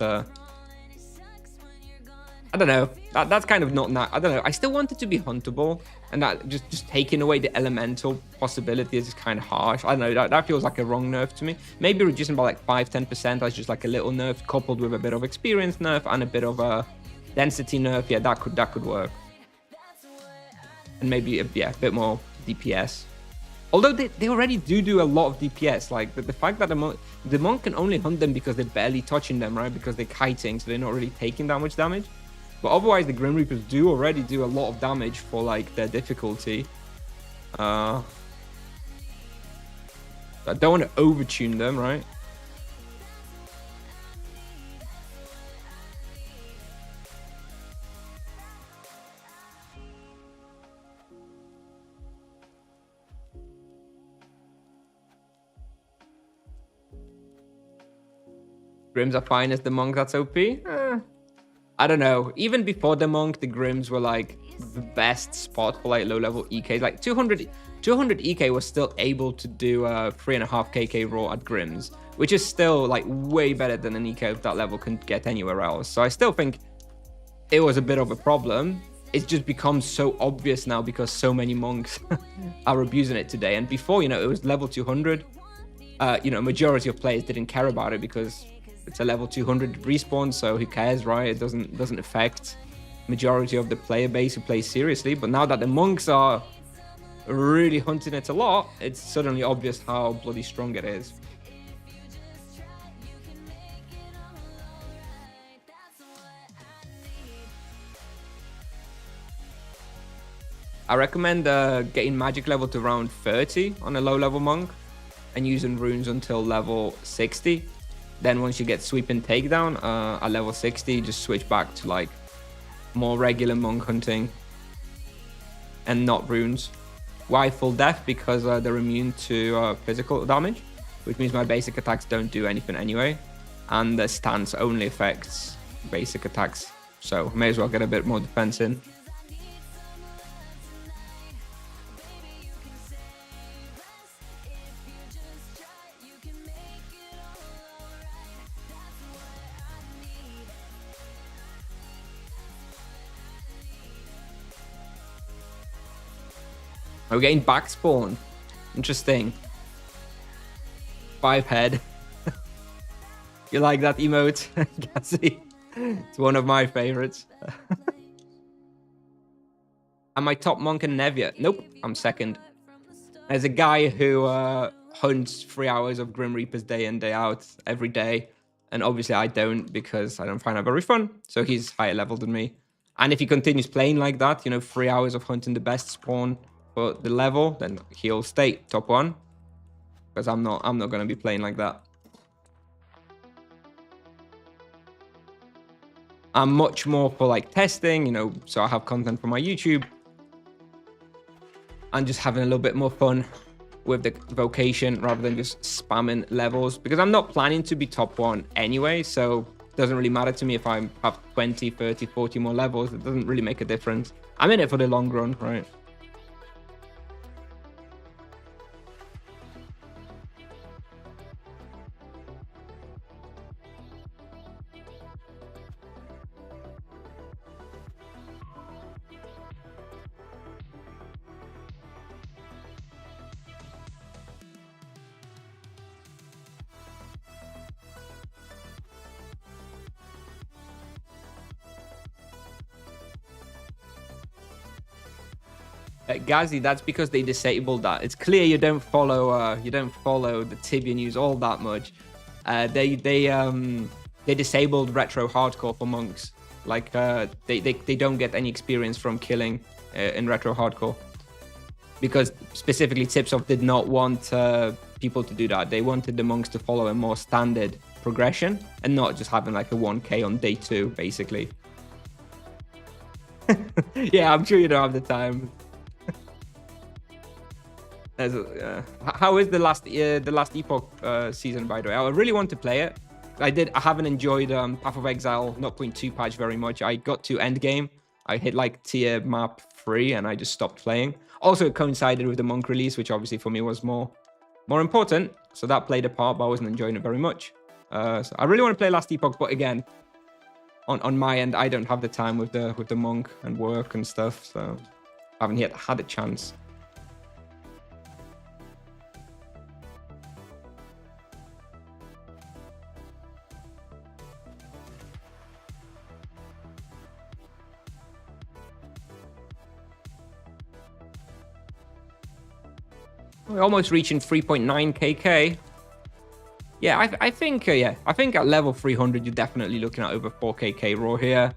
I don't know. That's kind of not. I don't know. I still want it to be huntable, and that just taking away the elemental possibility is just kind of harsh. I don't know. That feels like a wrong nerf to me. Maybe reducing by like 5-10% as just like a little nerf, coupled with a bit of experience nerf and a bit of a density nerf. Yeah, that could work. And maybe a bit more DPS. Although they already do a lot of DPS. Like the fact that the monk can only hunt them because they're barely touching them, right? Because they're kiting, so they're not really taking that much damage. But otherwise, the Grim Reapers do already do a lot of damage for like their difficulty. I don't want to overtune them, right? Grims are fine as the monk that's OP. I don't know. Even before the monk, the Grims were like the best spot for like low level EKs. Like 200 EK was still able to do 3.5 KK raw at Grims, which is still like way better than an EK of that level can get anywhere else. So I still think it was a bit of a problem. It's just become so obvious now because so many monks are abusing it today. And before, it was level 200. Majority of players didn't care about it because it's a level 200 respawn, so who cares, right? It doesn't affect majority of the player base who plays seriously. But now that the monks are really hunting it a lot, it's suddenly obvious how bloody strong it is. I recommend getting magic level to around 30 on a low level monk and using runes until level 60. Then once you get sweep and takedown at level 60, just switch back to like more regular monk hunting and not runes. Why full death? Because they're immune to physical damage, which means my basic attacks don't do anything anyway. And the stance only affects basic attacks. So may as well get a bit more defense in. We're getting back spawn. Interesting. 5 head. You like that emote, Gassy? It's one of my favorites. Am I top monk in Nevia? Nope, I'm second. There's a guy who hunts 3 hours of Grim Reapers day in, day out, every day. And obviously I don't, because I don't find it very fun. So he's higher level than me. And if he continues playing like that, 3 hours of hunting the best spawn for the level, then he'll stay top 1. Because I'm not gonna be playing like that. I'm much more for like testing, so I have content for my YouTube. And just having a little bit more fun with the vocation rather than just spamming levels. Because I'm not planning to be top 1 anyway, so it doesn't really matter to me if I have 20, 30, 40 more levels. It doesn't really make a difference. I'm in it for the long run, right? Ghazi, that's because they disabled that. It's clear you don't follow the Tibia news all that much. They disabled retro hardcore for monks. Like they don't get any experience from killing in retro hardcore, because specifically Tipsoft did not want people to do that. They wanted the monks to follow a more standard progression and not just having like a 1k on day 2, basically. Yeah, I'm sure you don't have the time. How is the last Epoch season, by the way? I really want to play it. I haven't enjoyed Path of Exile 0.2 patch very much. I got to endgame. I hit like tier map 3 and I just stopped playing. Also, it coincided with the Monk release, which obviously for me was more important. So that played a part, but I wasn't enjoying it very much. So I really want to play Last Epoch, but again, on my end, I don't have the time with the Monk and work and stuff, so I haven't yet had a chance. We're almost reaching 3.9 KK. Yeah, I think at level 300 you're definitely looking at over 4KK raw here.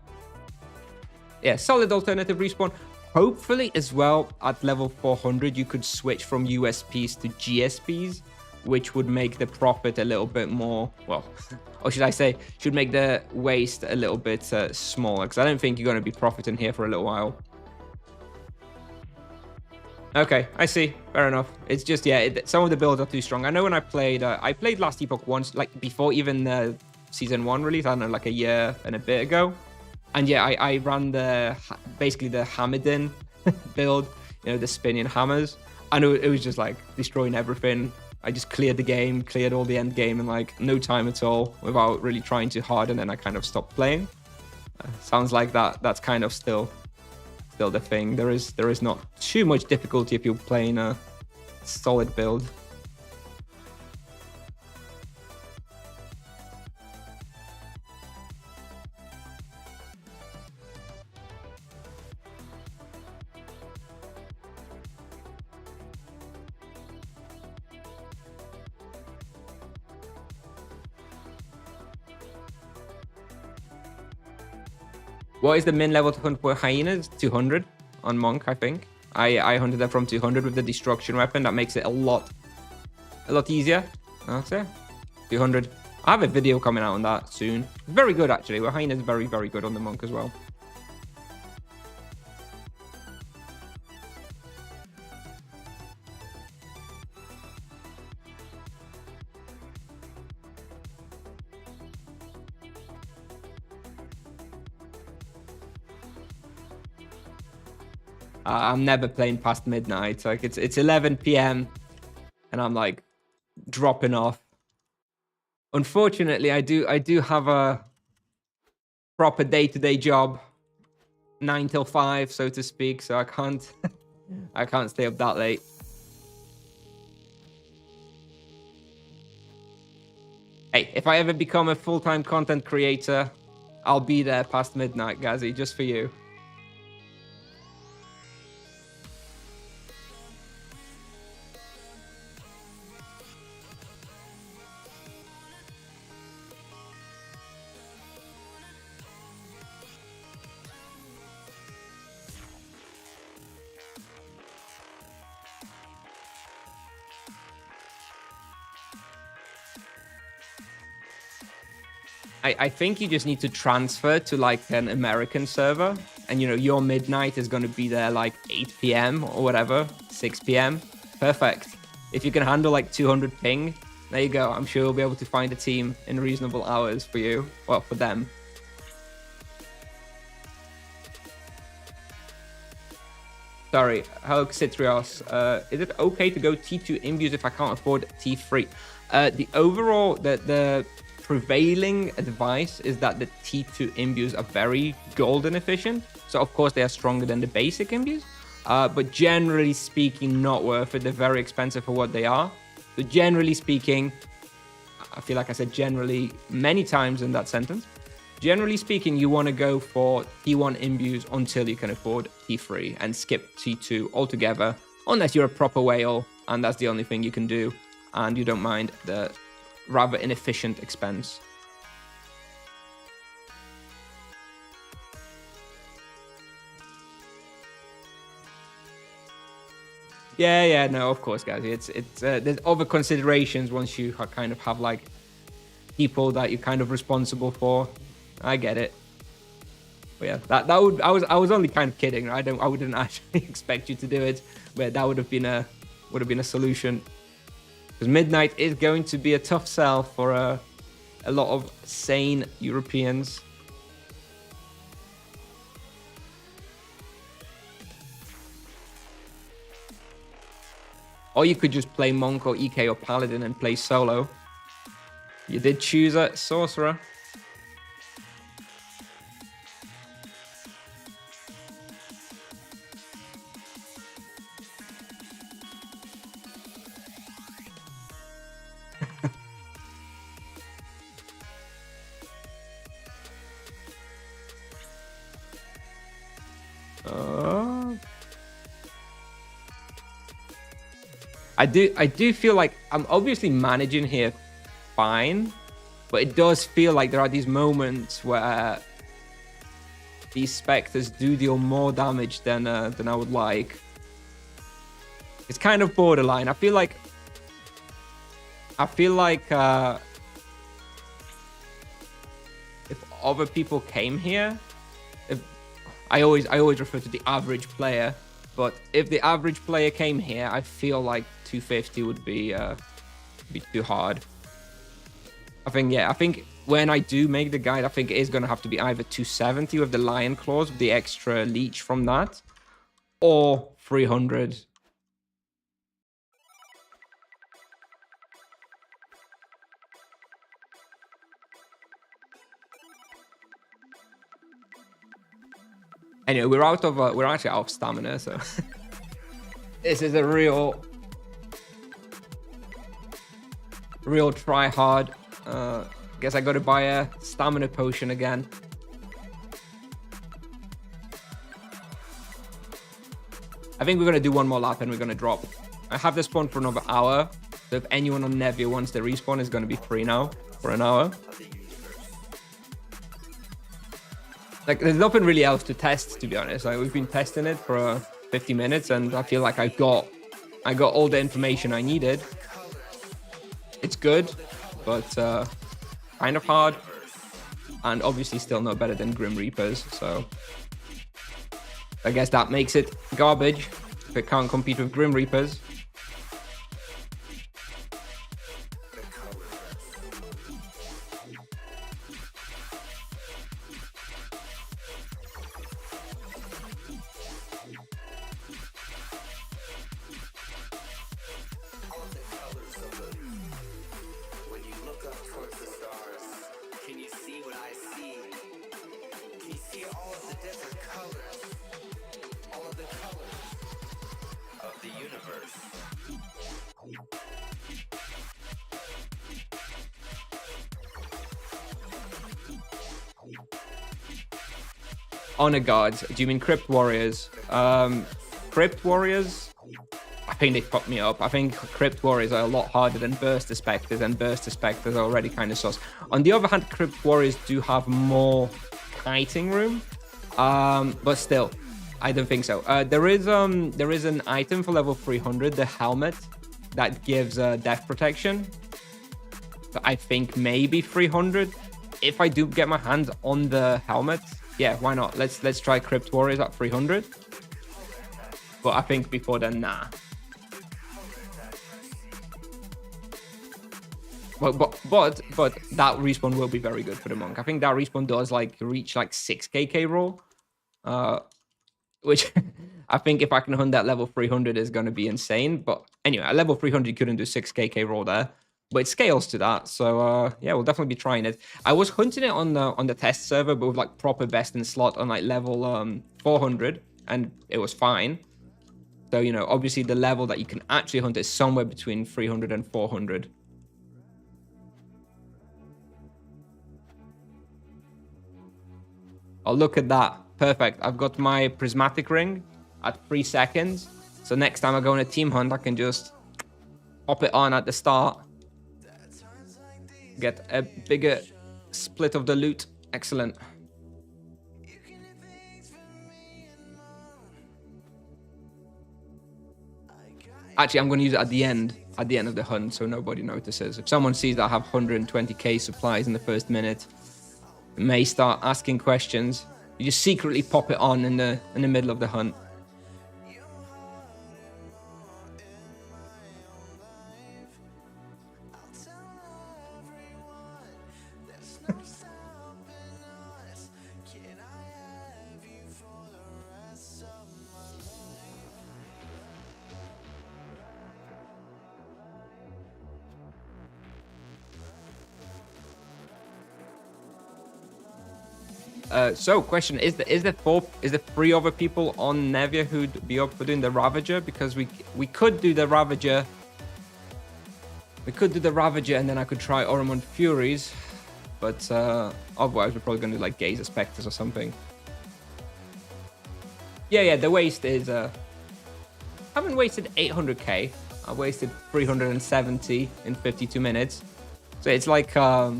Yeah, solid alternative respawn. Hopefully as well at level 400 you could switch from USPs to GSPs, which would make the profit a little bit more, well, or should I say, should make the waste a little bit smaller, because I don't think you're going to be profiting here for a little while. Okay, I see. Fair enough. It's just, yeah, some of the builds are too strong. I know when I played Last Epoch once, like before even Season 1 release, I don't know, like a year and a bit ago. And yeah, I ran basically the Hammerdin build, you know, the spinning hammers. And it was just like destroying everything. I just cleared the game, cleared all the end game in like no time at all without really trying too hard. And then I kind of stopped playing. Sounds like that's kind of still the thing. There is not too much difficulty if you're playing a solid build. What is the min level to hunt for hyenas? 200 on Monk, I think. I hunted them from 200 with the destruction weapon. That makes it a lot easier. That's it. 200. I have a video coming out on that soon. Very good, actually. Well, hyenas very, very good on the Monk as well. I'm never playing past midnight. Like it's 11 p.m. and I'm like dropping off. Unfortunately, I do have a proper day-to-day job, 9 till 5, so to speak. So I can't stay up that late. Hey, if I ever become a full-time content creator, I'll be there past midnight, Gazzy, just for you. I think you just need to transfer to like an American server, and you know your midnight is going to be there like 8 p.m. or whatever, 6 p.m. Perfect. If you can handle like 200 ping, there you go. I'm sure you'll be able to find a team in reasonable hours for you, well, for them. Sorry, hello Citrios. Is it okay to go T2 imbues if I can't afford T3? The overall, the prevailing advice is that the T2 imbues are very golden efficient. So of course they are stronger than the basic imbues, but generally speaking, not worth it. They're very expensive for what they are. So generally speaking, I feel like I said generally many times in that sentence. Generally speaking, you want to go for T1 imbues until you can afford T3 and skip T2 altogether, unless you're a proper whale and that's the only thing you can do and you don't mind the rather inefficient expense. Yeah, no, of course, guys. It's there's other considerations once you kind of have like people that you're kind of responsible for. I get it. But yeah, that would I was only kind of kidding. I wouldn't actually expect you to do it, but that would have been a would have been a solution. Because midnight is going to be a tough sell for a lot of sane Europeans. Or you could just play Monk or EK or Paladin and play solo. You did choose a Sorcerer. I do feel like I'm obviously managing here fine, but it does feel like there are these moments where these Spectres do deal more damage than I would like. It's kind of borderline. I feel like if other people came here, if I always refer to the average player, but if the average player came here, I feel like 250 would be too hard. I think when I do make the guide, I think it is going to have to be either 270 with the Lion Claws, with the extra leech from that, or 300. Anyway, we're actually out of stamina, so this is a real try hard. Guess I got to buy a stamina potion again. I think we're gonna do one more lap and we're gonna drop. I have this spawn for another hour, so if anyone on Nevia wants to respawn, it's gonna be free now for an hour. Like, there's nothing really else to test, to be honest. Like, we've been testing it for 50 minutes, and I feel like I got all the information I needed. It's good, but kind of hard, and obviously still no better than Grim Reapers. So I guess that makes it garbage if it can't compete with Grim Reapers. Honor Guards. Do you mean Crypt Warriors? Crypt Warriors? I think they fucked me up. I think Crypt Warriors are a lot harder than Burster Spectres, and Burster Spectres are already kind of sus. On the other hand, Crypt Warriors do have more kiting room, but still, I don't think so. There is an item for level 300, the helmet, that gives death protection. So I think maybe 300. If I do get my hands on the helmet, yeah, why not? Let's try Crypt Warriors at 300. But I think before then, nah. But that respawn will be very good for the monk. I think that respawn does like reach like 6kk roll, which I think if I can hunt that level 300 is going to be insane. But anyway, at level 300 you couldn't do 6kk roll there, but it scales to that. So yeah, we'll definitely be trying it. I was hunting it on the test server, but with like proper best in slot on like level 400, and it was fine. So, you know, obviously the level that you can actually hunt is somewhere between 300 and 400. Oh, look at that. Perfect. I've got my prismatic ring at 3 seconds. So next time I go on a team hunt, I can just pop it on at the start. Get a bigger split of the loot. Excellent. Actually, I'm going to use it at the end of the hunt, so nobody notices. If someone sees that I have 120k supplies in the first minute, it may start asking questions. You just secretly pop it on in the middle of the hunt. So question is the three other people on Nevia who'd be up for doing the Ravager, because we could do the Ravager. We could do the Ravager and then I could try Oromont Furies, but otherwise we're probably gonna do like Gazer Spectres or something. Yeah, the waste is I haven't wasted 800k. I wasted 370 in 52 minutes. So it's like oh,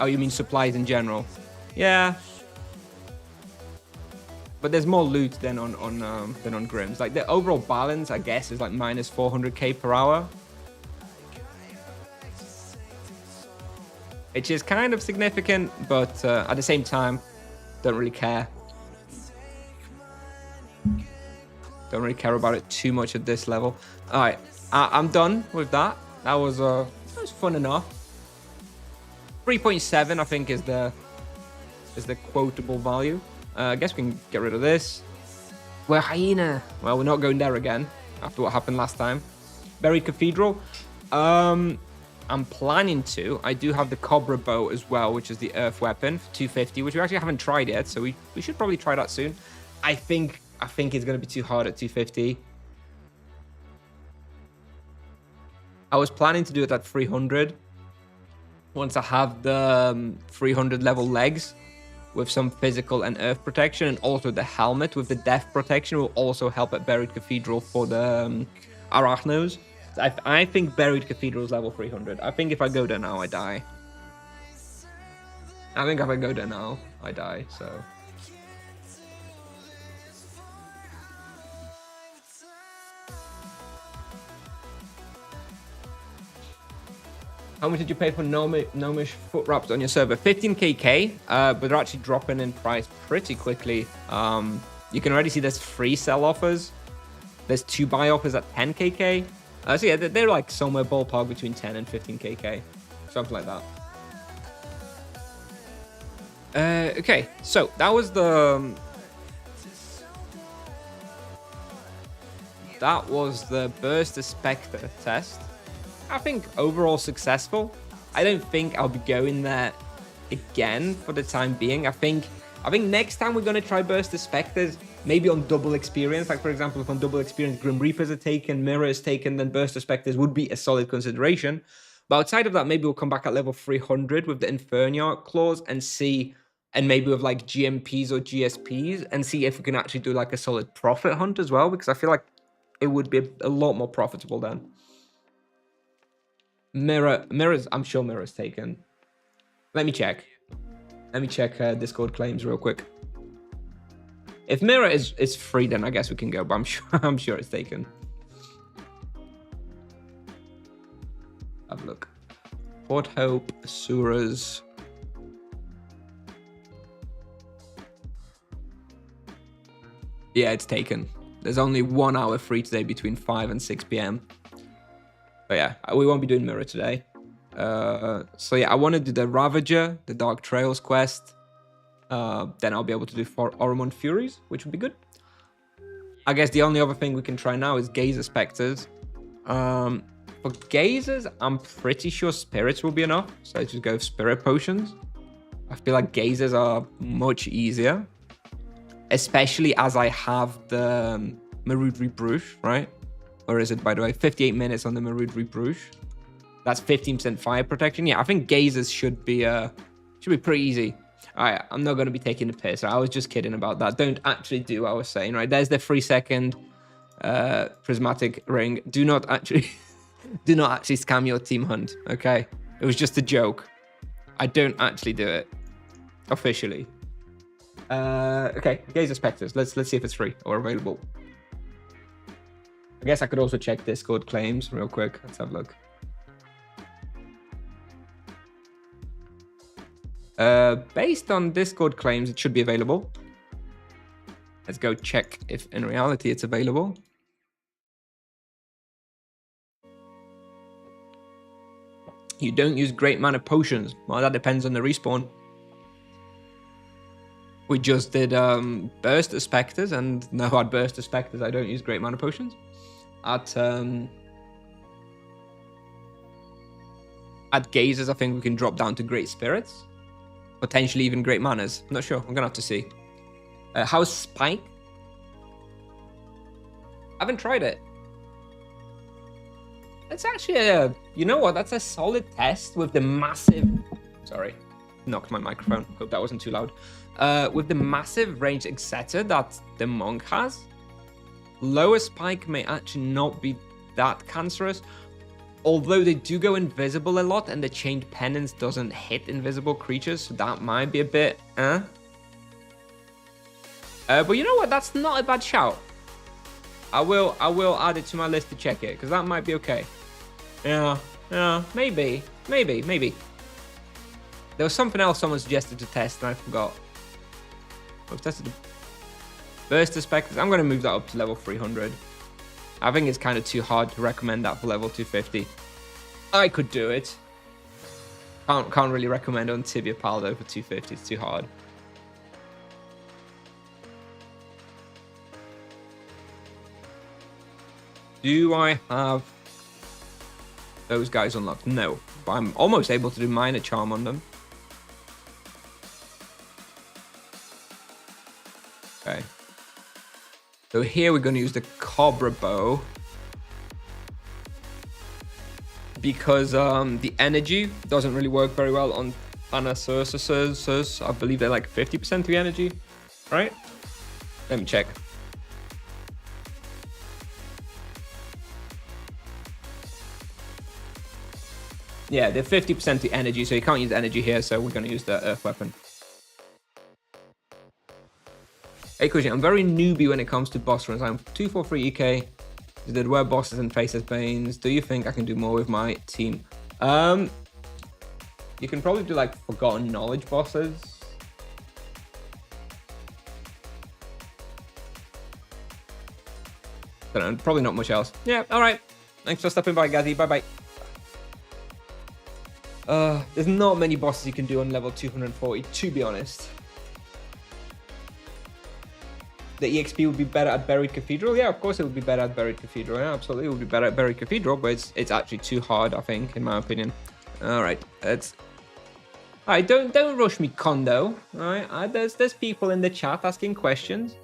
you mean supplies in general? Yeah. But there's more loot than on Grims. Like the overall balance, I guess, is like minus 400k per hour, which is kind of significant, but at the same time, don't really care. Don't really care about it too much at this level. All right, I'm done with that. That was fun enough. 3.7, I think, is the quotable value. I guess we can get rid of this. We're Hyena. Well, we're not going there again after what happened last time. Buried Cathedral. I'm planning to. I do have the Cobra Bow as well, which is the Earth Weapon for 250, which we actually haven't tried yet, so we should probably try that soon. I think it's going to be too hard at 250. I was planning to do it at 300. Once I have the 300 level legs, with some physical and earth protection, and also the helmet with the death protection will also help at Buried Cathedral for the Arachnos. I think Buried Cathedral is level 300. I think if I go there now, I die. So how much did you pay for Gnomish foot wraps on your server? 15kk, but they're actually dropping in price pretty quickly. You can already see there's free sell offers. There's 2 buy offers at 10kk. So yeah, they're like somewhere ballpark between 10 and 15kk, something like that. Okay, so that was the Burst the Spectre test. I think overall successful. I don't think I'll be going there again for the time being. I think next time we're gonna try Burst the Spectres, maybe on double experience. Like for example, if on double experience Grim Reapers are taken, Mirror is taken, then Burst the Spectres would be a solid consideration. But outside of that, maybe we'll come back at level 300 with the Inferniarch clause and see, and maybe with like GMPs or GSPs, and see if we can actually do like a solid profit hunt as well, because I feel like it would be a lot more profitable then. Mirrors, I'm sure Mirror's taken. Let me check Discord claims real quick. If Mirror is free, then I guess we can go, but I'm sure it's taken. Have a look. Port Hope, Asuras. Yeah, it's taken. There's only 1 hour free today between 5 and 6 p.m. But yeah, we won't be doing Mirror today. So yeah, I want to do the Ravager, the Dark Trails quest. Then I'll be able to do Oromont Furies, which would be good. I guess the only other thing we can try now is Gazer Spectres. For Gazers, I'm pretty sure Spirits will be enough. So I just go Spirit Potions. I feel like Gazers are much easier. Especially as I have the Marudri Bruche, right? Or is it, by the way, 58 minutes on the Marudri Bruche? That's 15% fire protection. Yeah, I think Gazers should be pretty easy. All right, I'm not going to be taking the piss. I was just kidding about that. Don't actually do what I was saying, right? There's the 3-second prismatic ring. Do not actually scam your team hunt, okay? It was just a joke. I don't actually do it officially. Okay, Gazer Spectres. Let's see if it's free or available. I guess I could also check Discord claims real quick. Let's have a look. Based on Discord claims, it should be available. Let's go check if in reality it's available. You don't use great mana potions. Well, that depends on the respawn. We just did Burst of Spectres, and now at Burst of Spectres, I don't use Great Mana Potions. At Gazers, I think we can drop down to Great Spirits. Potentially even Great Manas. I'm not sure. I'm going to have to see. How's Spike? I haven't tried it. It's actually a... You know what? That's a solid test with the massive... Sorry. Knocked my microphone. Hope that wasn't too loud. With the massive range etc. that the Monk has, lower Spike may actually not be that cancerous. Although they do go invisible a lot, and the Chained Penance doesn't hit invisible creatures, so that might be a bit, But you know what? That's not a bad shout. I will add it to my list to check it, because that might be okay. Yeah, maybe. There was something else someone suggested to test, and I forgot. I've tested the Burst of Spectres. I'm going to move that up to level 300. I think it's kind of too hard to recommend that for level 250. I could do it. Can't really recommend on Tibia Paldo for 250. It's too hard. Do I have those guys unlocked? No, but I'm almost able to do Minor Charm on them. Okay. So here we're going to use the Cobra Bow. Because the energy doesn't really work very well on Anasursus. I believe they're like 50% the energy, right? Let me check. Yeah, they're 50% the energy, so you can't use energy here, so we're going to use the Earth Weapon. Hey, Kusnier, I'm very newbie when it comes to boss runs. I'm 243 EK. Did wear bosses and face as Banes. Do you think I can do more with my team? You can probably do like Forgotten Knowledge bosses. Don't know, probably not much else. Yeah, all right. Thanks for stopping by, Gazi. Bye-bye. There's not many bosses you can do on level 240, to be honest. The EXP would be better at Buried Cathedral. Yeah, of course it would be better at Buried Cathedral. Yeah, absolutely, it would be better at Buried Cathedral, but it's actually too hard, I think, in my opinion. All right, let's. All right, don't rush me, Kondo. All right, there's people in the chat asking questions.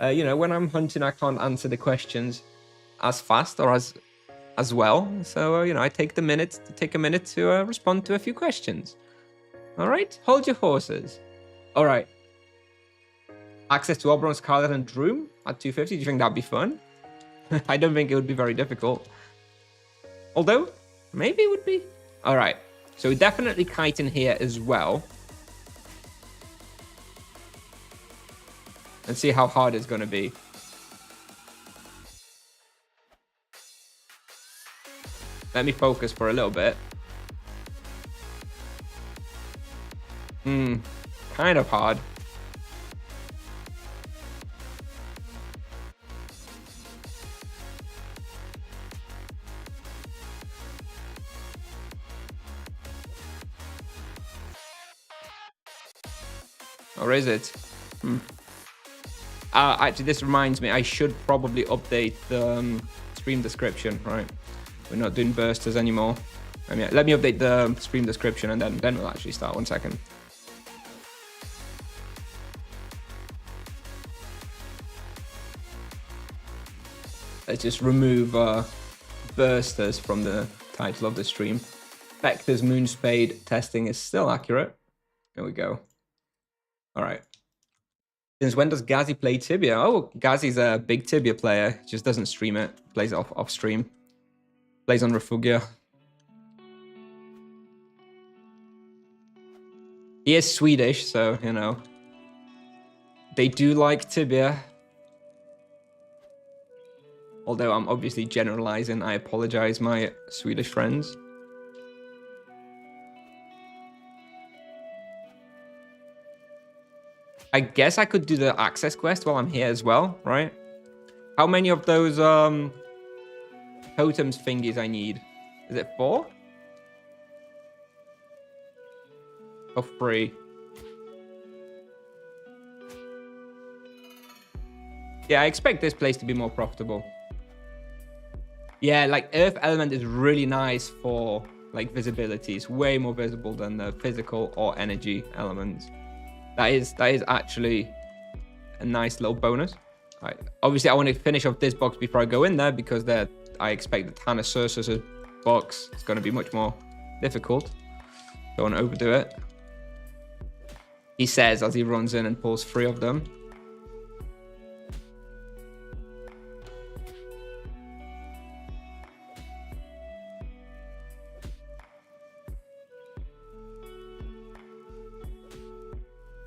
You know, when I'm hunting, I can't answer the questions as fast or as well. So you know, I take a minute to respond to a few questions. All right, hold your horses. All right. Access to Oberon, Scarlet, and Droom at 250. Do you think that'd be fun? I don't think it would be very difficult. Although, maybe it would be. All right. So definitely Kite in here as well. And see how hard it's going to be. Let me focus for a little bit. Kind of hard. Or is it? Actually, this reminds me, I should probably update the stream description, right? We're not doing bursters anymore. I mean, let me update the stream description and then we'll actually start. 1 second. Let's just remove bursters from the title of the stream. Spectres Moon Spade testing is still accurate. There we go. All right. Since when does Gazi play Tibia? Oh, Gazi's a big Tibia player. He just doesn't stream it. Plays it off stream. Plays on Refugia. He is Swedish, so, you know. They do like Tibia. Although I'm obviously generalizing. I apologize, my Swedish friends. I guess I could do the access quest while I'm here as well, right? How many of those totems thingies I need? Is it 4? Or 3? Yeah, I expect this place to be more profitable. Yeah, like Earth Element is really nice for like visibility. It's way more visible than the physical or energy elements. That is actually a nice little bonus. Right. Obviously, I want to finish off this box before I go in there because I expect the Tanacersus box is going to be much more difficult. Don't want to overdo it. He says as he runs in and pulls 3 of them.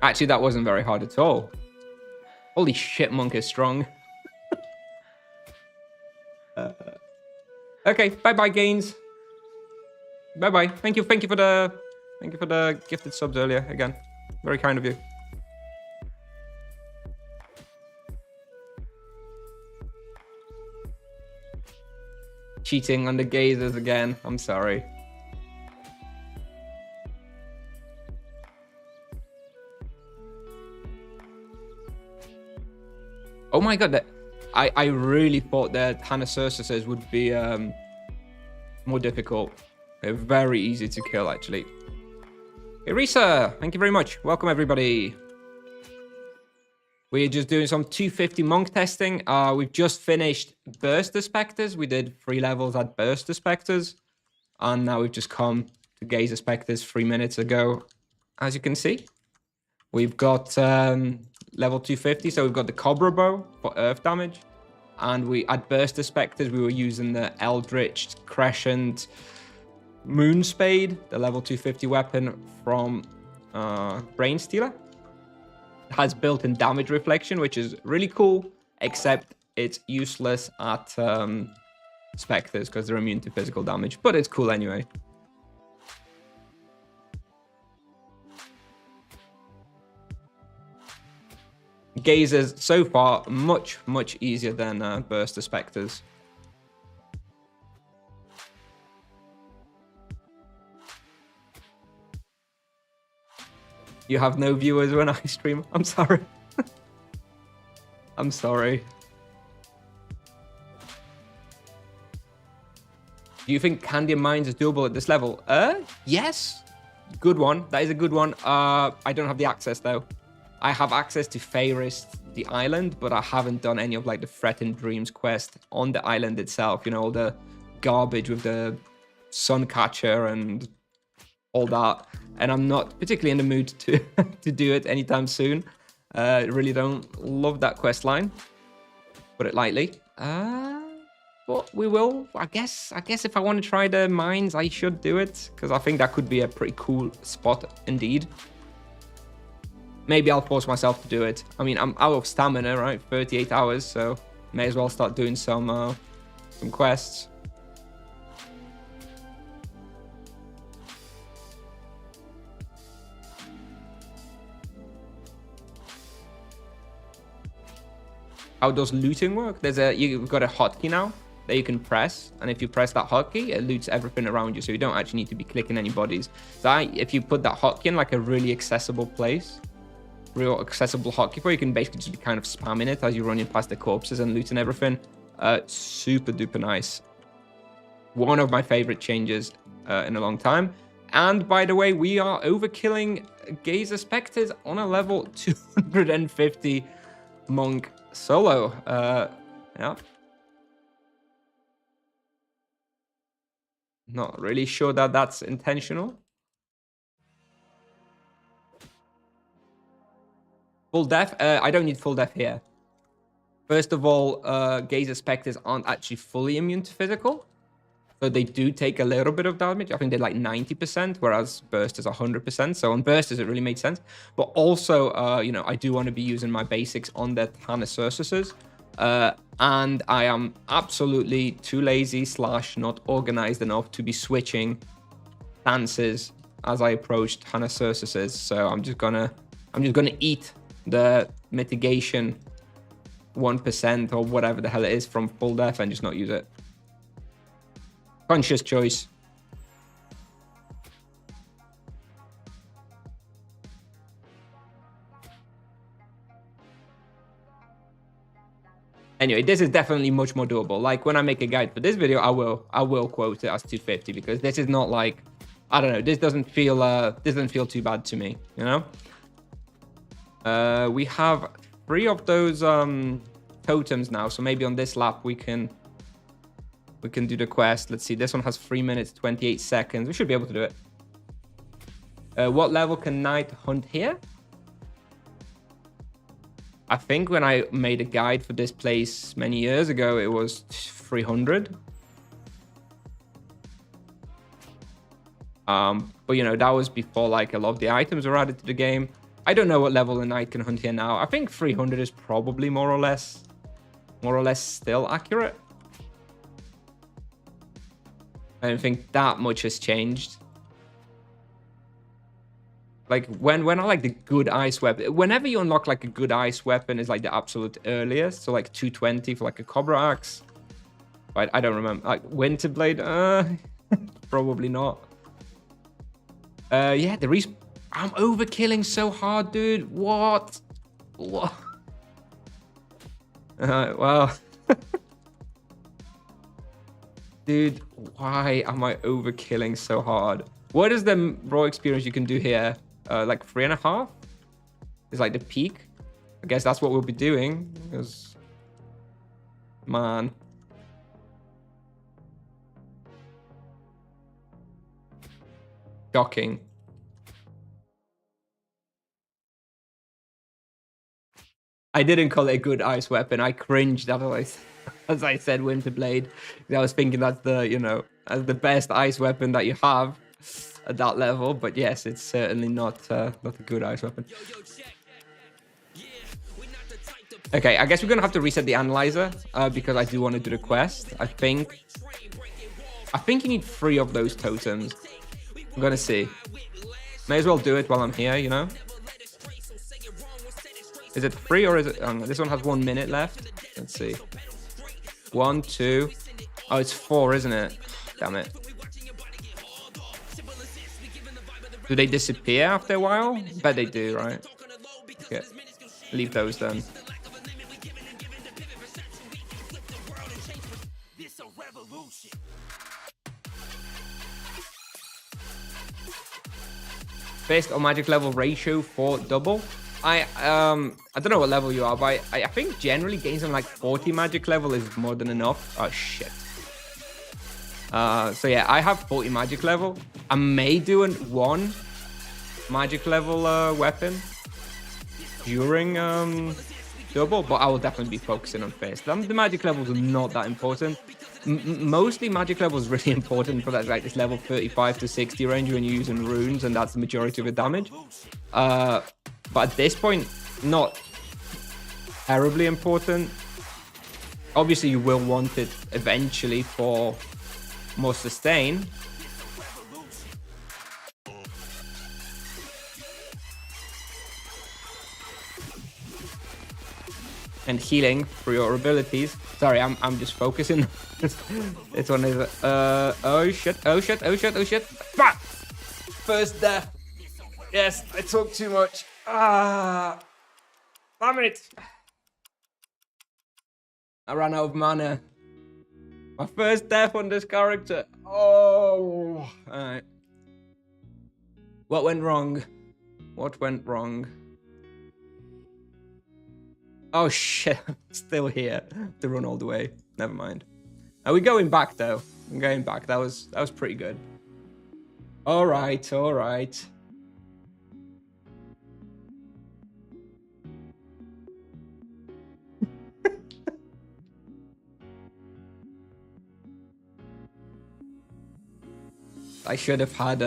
Actually, that wasn't very hard at all. Holy shit, Monk is strong. Okay, bye-bye, Gains. Bye-bye. Thank you for the gifted subs earlier again. Very kind of you. Cheating on the gazers again. I'm sorry. Oh my god, I really thought that Tanacersus would be more difficult. They're very easy to kill, actually. Hey, Risa, thank you very much. Welcome, everybody. We're just doing some 250 monk testing. We've just finished Burster Spectres. We did 3 levels at Burster Spectres. And now we've just come to Gazer Spectres 3 minutes ago. As you can see, we've got level 250. So we've got the Cobra Bow for earth damage. And at Burster Spectres, we were using the Eldritch Crescent Moon Spade, the level 250 weapon from Brain Stealer. It has built-in damage reflection, which is really cool, except it's useless at Spectres because they're immune to physical damage, but it's cool anyway. Gazers, so far, much easier than Burster Spectres. You have no viewers when I stream. I'm sorry. I'm sorry. Do you think Candy Mines is doable at this level? Yes. Good one. That is a good one. I don't have the access though. I have access to Fairest, the island, but I haven't done any of like the Threatened Dreams quest on the island itself. You know, all the garbage with the Suncatcher and all that. And I'm not particularly in the mood to to do it anytime soon. I really don't love that quest line. Put it lightly. But we will. I guess if I want to try the mines, I should do it because I think that could be a pretty cool spot indeed. Maybe I'll force myself to do it. I mean, I'm out of stamina, right? 38 hours, so may as well start doing some quests. How does looting work? You've got a hotkey now that you can press, and if you press that hotkey, it loots everything around you, so you don't actually need to be clicking any bodies. So if you put that hotkey in like a really accessible place, real accessible hotkey for you can basically just be kind of spamming it as you're running past the corpses and looting everything. Super duper nice. One of my favorite changes in a long time. And by the way, we are overkilling Gazer Spectres on a level 250 monk solo. Yeah. Not really sure that that's intentional. Full death? I don't need full death here. First of all, Gazer Spectres aren't actually fully immune to physical. So they do take a little bit of damage. I think they're like 90%, whereas Burst is 100%. So on Bursters, it really made sense. But also, you know, I do want to be using my basics on the Tanacersuses. And I am absolutely too lazy / not organized enough to be switching stances as I approach Tanacersuses. So I'm just gonna eat the mitigation 1% or whatever the hell it is from full death and just not use it. Conscious choice. Anyway, this is definitely much more doable. Like when I make a guide for this video, I will quote it as 250 because this is not like, I don't know, this doesn't feel too bad to me, you know? We have 3 of those totems now, so maybe on this lap we can do the quest. Let's see, this one has 3 minutes 28 seconds. We should be able to do it. What level can Knight hunt here? I think when I made a guide for this place many years ago, it was 300. But you know, that was before like a lot of the items were added to the game. I don't know what level a Knight can hunt here now. I think 300 is probably more or less still accurate. I don't think that much has changed. Like when I like the good ice weapon, whenever you unlock like a good ice weapon is like the absolute earliest. So like 220 for like a Cobra Axe. But I don't remember. Like Winterblade, probably not. Yeah, I'm overkilling so hard, dude. What? Well. Dude, why am I overkilling so hard? What is the raw experience you can do here? Like 3.5? Is like the peak. I guess that's what we'll be doing. Because, man. Shocking. I didn't call it a good ice weapon. I cringed as I said Winterblade. I was thinking that's the, you know, as the best ice weapon that you have at that level. But yes, it's certainly not a good ice weapon. Okay, I guess we're gonna have to reset the analyzer because I do want to do the quest. I think you need 3 of those totems. I'm gonna see. May as well do it while I'm here, you know. Is it 3 or is it? Oh, no, this one has 1 minute left. Let's see. 1, 2. Oh, it's 4, isn't it? Damn it. Do they disappear after a while? Bet they do, right? Okay. Leave those then. Best or magic level ratio for double. I don't know what level you are, but I think generally gains on like 40 magic level is more than enough. Oh shit. So yeah, I have 40 magic level. I may do 1 magic level weapon during double, but I will definitely be focusing on first. The magic levels are not that important. Mostly magic level is really important for that, like this level 35 to 60 range when you're using runes, and that's the majority of the damage. But at this point, not terribly important. Obviously, you will want it eventually for more sustain. And healing for your abilities. Sorry, I'm just focusing. This one is oh shit. Fuck! First death. Yes, I talk too much. Damn it. I ran out of mana. My first death on this character. Oh, alright. What went wrong? Oh shit, I'm still here to run all the way. Never mind. Are we going back though? I'm going back. That was pretty good. All right. I should have had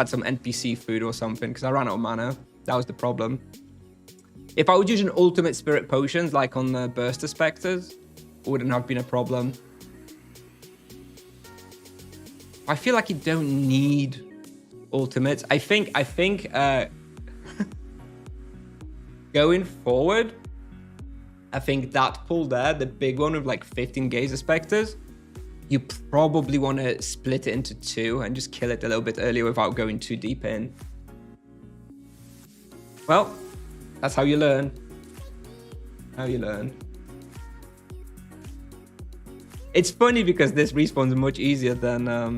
some NPC food or something because I ran out of mana. That was the problem. If I was using ultimate spirit potions like on the burster Spectres, it wouldn't have been a problem. I feel like you don't need ultimates. I think going forward, I think that pull there, the big one with like 15 Gazer Spectres, you probably want to split it into 2 and just kill it a little bit earlier without going too deep in. Well, that's how you learn. It's funny because this respawns much easier than a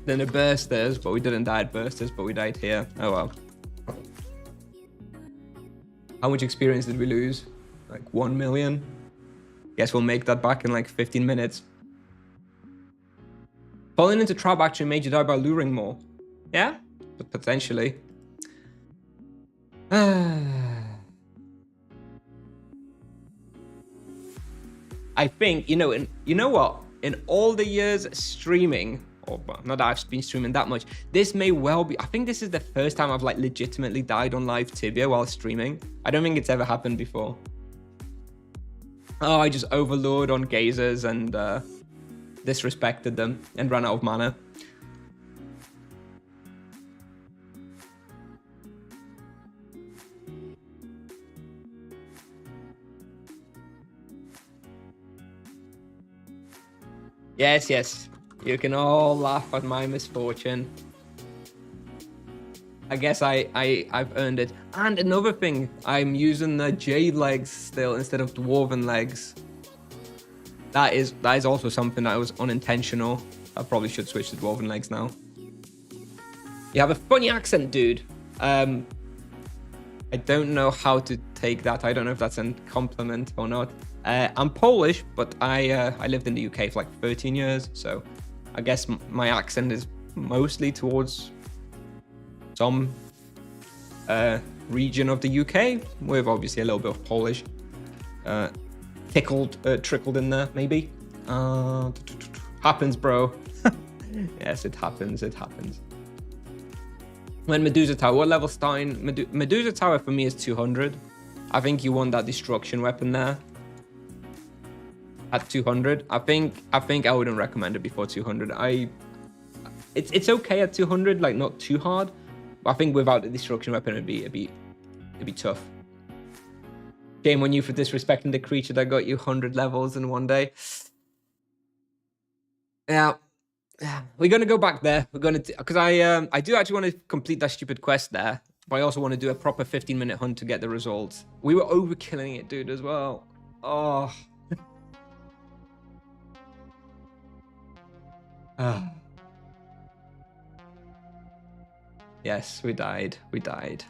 bursters, but we didn't die at bursters, but we died here. Oh well. How much experience did we lose? Like 1 million. Guess we'll make that back in like 15 minutes. Falling into trap actually made you die by luring more. Yeah, but potentially. I think, you know what? In all the years streaming, or well, not that I've been streaming that much, this may well be, I think this is the first time I've like legitimately died on live Tibia while streaming. I don't think it's ever happened before. Oh, I just overlured on gazers and disrespected them and ran out of mana. Yes, yes. You can all laugh at my misfortune. I guess I've earned it. And another thing, I'm using the jade legs still instead of dwarven legs. That is also something that was unintentional. I probably should switch to dwarven legs now. You have a funny accent, dude. I don't know how to take that. I don't know if that's a compliment or not. I'm Polish, but I lived in the UK for like 13 years, so I guess my accent is mostly towards some region of the UK, with obviously a little bit of Polish trickled in there, maybe. Happens, bro. Yes, it happens. It happens. When Medusa Tower, what level starting? Medusa Tower for me is 200. I think you want that destruction weapon there. At 200, I think I wouldn't recommend it before 200. It's okay at 200, like not too hard, but I think without the destruction weapon, it'd be tough. Shame on you for disrespecting the creature that got you 100 levels in one day. Yeah, we're gonna go back there. We're gonna, because I do actually want to complete that stupid quest there, but I also want to do a proper 15-minute hunt to get the results. We were overkilling it, dude, as well. Oh. Yes, we died. We died.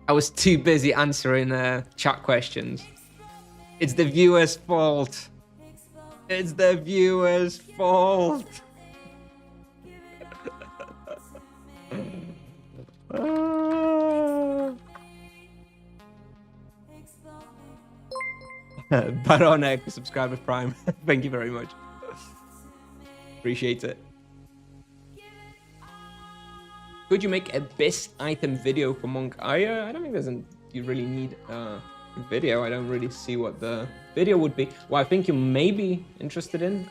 I was too busy answering chat questions. It's the viewer's fault. It's the viewer's fault. Baronek, subscribe with Prime. Thank you very much. Appreciate it. Could you make a best item video for Monk? I don't think you really need a video. I don't really see what the video would be. What I think you may be interested in,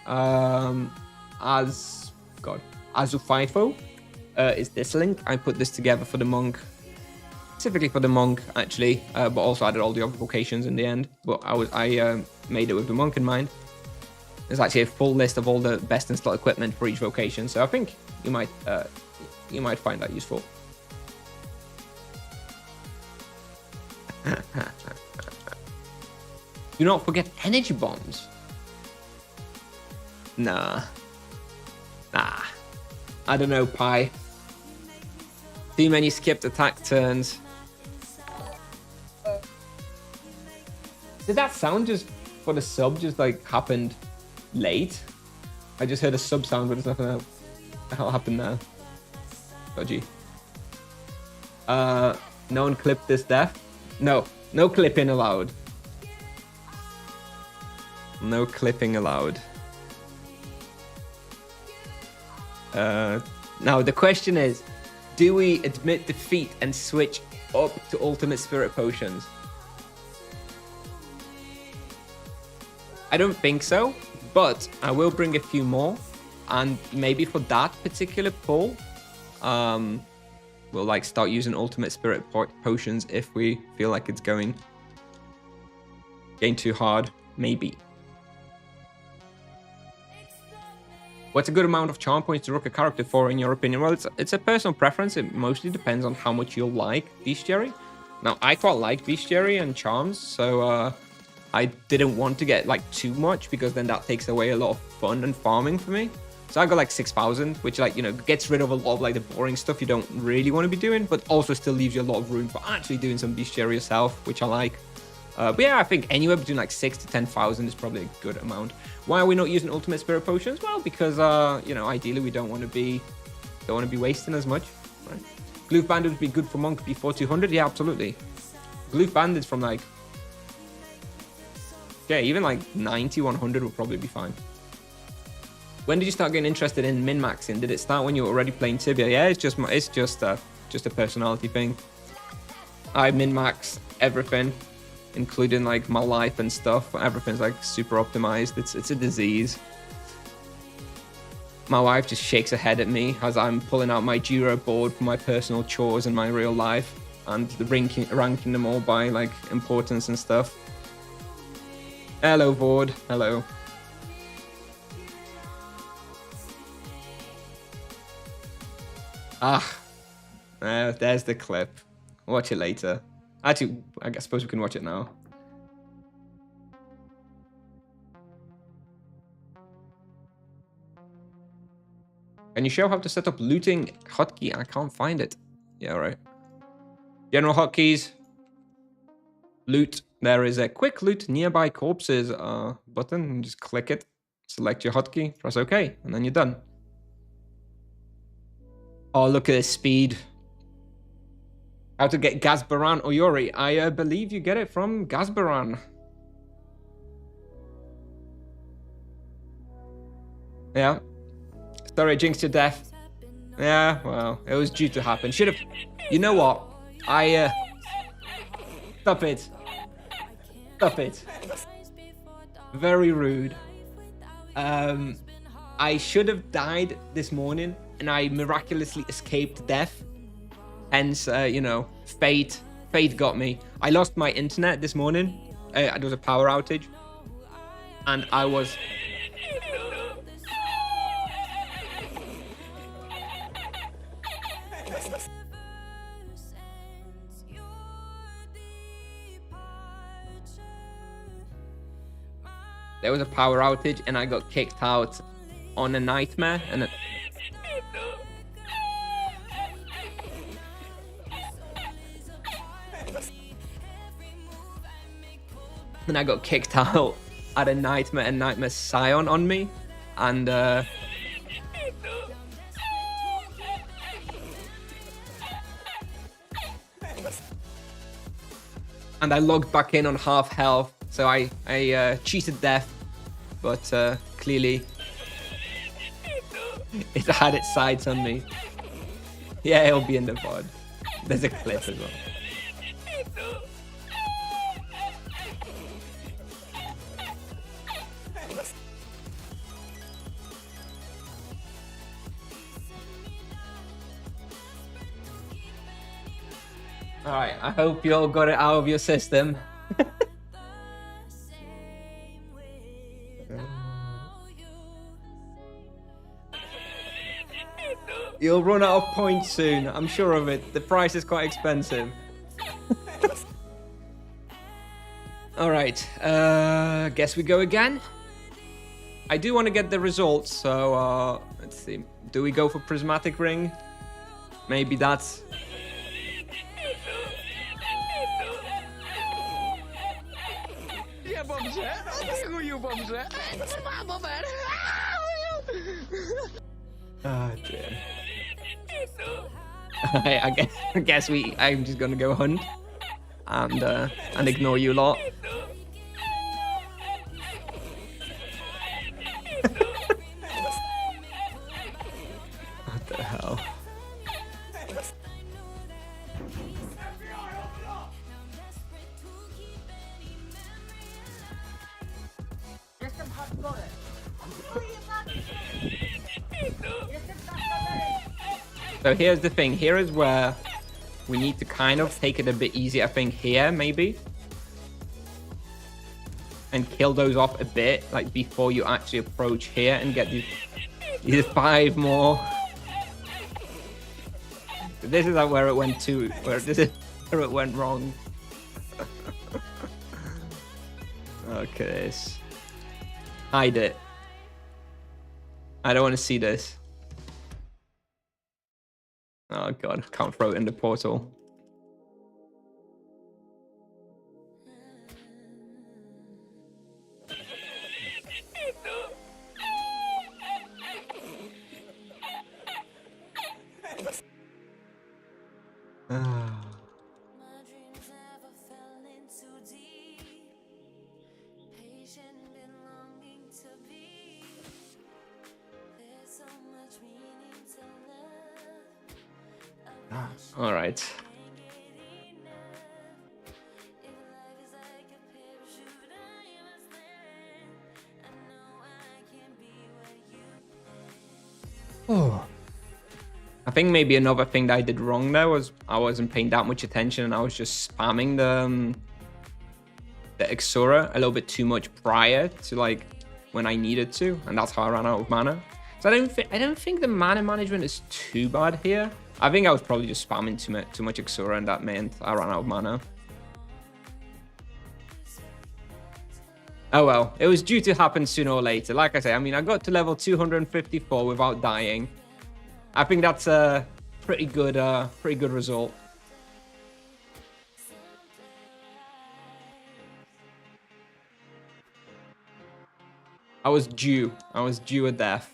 Azufifo, is this link. I put this together for the Monk. Specifically for the Monk, actually, but also added all the other vocations in the end. But I made it with the Monk in mind. There's actually a full list of all the best in slot equipment for each vocation, so I think you might find that useful. Do not forget energy bombs. Nah. I don't know, Pi. Too many skipped attack turns. Did that sound just for the sub just like happened late? I just heard a sub sound, but there's nothing else. What the hell happened there? Dodgy. No one clipped this death? No clipping allowed. No clipping allowed. Now the question is, do we admit defeat and switch up to ultimate spirit potions? I don't think so, but I will bring a few more, and maybe for that particular pull, we'll like start using ultimate spirit potions if we feel like it's getting too hard, maybe. What's a good amount of charm points to rook a character for, in your opinion? Well, it's a personal preference. It mostly depends on how much you like bestiary. Now, I quite like bestiary and charms, so I didn't want to get like too much because then that takes away a lot of fun and farming for me. So I got like 6,000, which like, you know, gets rid of a lot of like the boring stuff you don't really want to be doing, but also still leaves you a lot of room for actually doing some bestiary yourself, which I like. But yeah, I think anywhere between like 6 to 10,000 is probably a good amount. Why are we not using ultimate spirit potions? Well, because you know, ideally we don't want to be wasting as much. Right? Gloof bandit would be good for monk before 200. Yeah, absolutely. Gloof bandits from like, yeah, even like 90, 100 would probably be fine. When did you start getting interested in min-maxing? Did it start when you were already playing Tibia? Yeah, it's just a personality thing. I min-max everything, including like my life and stuff. Everything's like super optimized. It's a disease. My wife just shakes her head at me as I'm pulling out my Jira board for my personal chores in my real life and ranking them all by like importance and stuff. Hello, Vord. Hello. There's the clip. Watch it later. Actually, I suppose we can watch it now. Can you show how to set up looting hotkey? I can't find it. Yeah, right. General hotkeys. Loot. There is a quick loot nearby corpses button. Just click it. Select your hotkey. Press OK. And then you're done. Oh, look at this speed. How to get Gazbaran or Yuri. I believe you get it from Gazbaran. Yeah. Sorry, jinxed your death. Yeah, well, it was due to happen. Should have... You know what? Stop it. Stop it. Very rude. I should have died this morning, and I miraculously escaped death. Hence, you know, fate got me. I lost my internet this morning. There was a power outage. And I was... There was a power outage and I got kicked out on a nightmare and then I got kicked out at a nightmare and Nightmare Scion on me and I logged back in on half health. So I cheated death, but clearly it had its sides on me. Yeah, it'll be in the VOD. There's a clip as well. Alright, I hope you all got it out of your system. You'll run out of points soon, I'm sure of it. The price is quite expensive. Alright, guess we go again. I do want to get the results, so let's see. Do we go for Prismatic Ring? Maybe that's... Oh dear. I guess I'm just gonna go hunt and ignore you lot. What the hell? So here's the thing. Here is where we need to kind of take it a bit easy. I think here, maybe. And kill those off a bit, like before you actually approach here and get these 5 more. This is where it went to, where this is Where it went wrong. Look at this. Hide it. I don't want to see this. Oh god, can't throw it in the portal. My dreams never fell in too deep. Patient been longing to be. There's so much meaning to love. All right. Can't get enough. If life is like a parachute, I must land. I know I can be where you Oh. I think maybe another thing that I did wrong there was I wasn't paying that much attention and I was just spamming the Exura a little bit too much prior to like when I needed to, and that's how I ran out of mana. So I don't think the mana management is too bad here. I think I was probably just spamming too much Exura, and that meant I ran out of mana. Oh well, it was due to happen sooner or later. Like I say, I mean, I got to level 254 without dying. I think that's a pretty good result. I was due a death.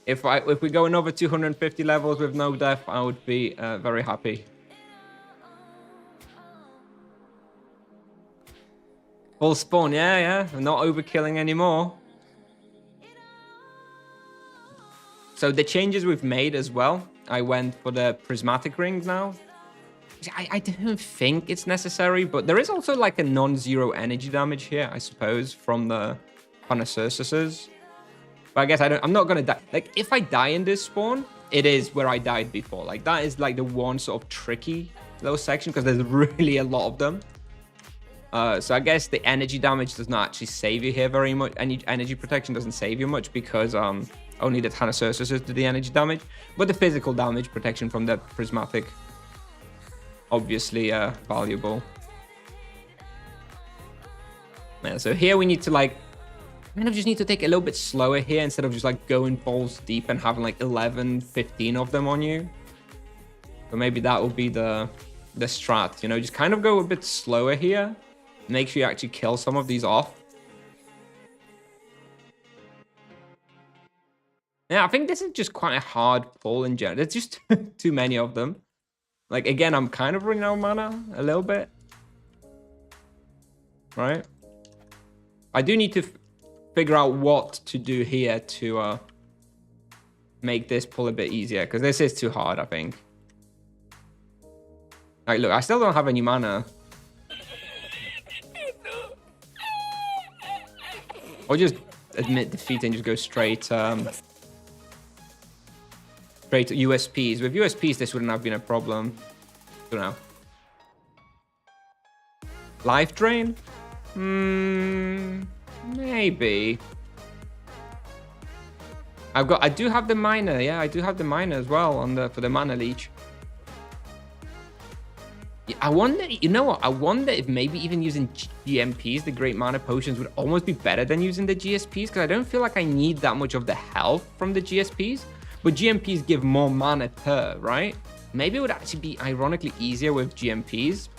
If we go another 250 levels with no death, I would be very happy. Full spawn, yeah. I'm not overkilling anymore. So the changes we've made as well. I went for the prismatic rings now. I don't think it's necessary, but there is also like a non-zero energy damage here, I suppose, from the Panacersuses. But I guess I'm not gonna die. Like, if I die in this spawn, it is where I died before. Like, that is like the one sort of tricky little section because there's really a lot of them. So I guess the energy damage does not actually save you here very much. Any energy protection doesn't save you much because only the Panacersuses do the energy damage. But the physical damage protection from the prismatic, obviously valuable. Yeah, so here we need to like kind of just need to take it a little bit slower here instead of just like going balls deep and having like 11, 15 of them on you. So maybe that will be the strat, you know, just kind of go a bit slower here. Make sure you actually kill some of these off. Yeah, I think this is just quite a hard pull in general. There's just too many of them. Like, again, I'm kind of running out of mana a little bit. Right? I do need to figure out what to do here to make this pull a bit easier, because this is too hard, I think. Like, look, I still don't have any mana. Or just admit defeat and just go straight straight to USPs. With USPs, this wouldn't have been a problem. I don't know. Life drain? Maybe. I do have the miner. Yeah, I do have the miner as well on for the mana leech. Yeah, I wonder, you know what? I wonder if maybe even using GMPs, the Great Mana Potions, would almost be better than using the GSPs, because I don't feel like I need that much of the health from the GSPs. But GMPs give more mana per, right? Maybe it would actually be ironically easier with GMPs,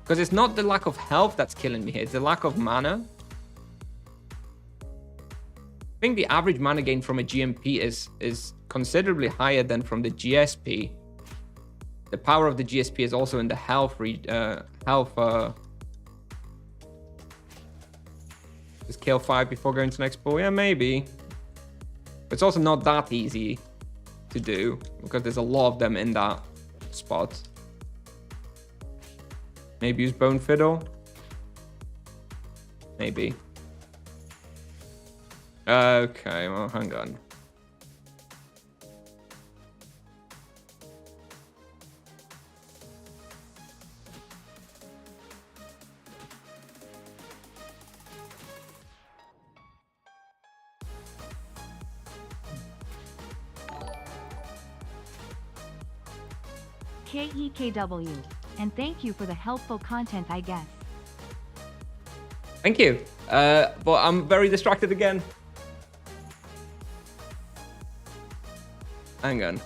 because it's not the lack of health that's killing me here, it's the lack of mana. I think the average mana gain from a GMP is considerably higher than from the GSP. The power of the GSP is also in the health. Just kill 5 before going to next ball. Yeah, maybe. But it's also not that easy to do because there's a lot of them in that spot. Maybe use Bone Fiddle. Maybe. Okay, well, hang on. KEKW. And thank you for the helpful content, I guess. Thank you. But I'm very distracted again. Hang on.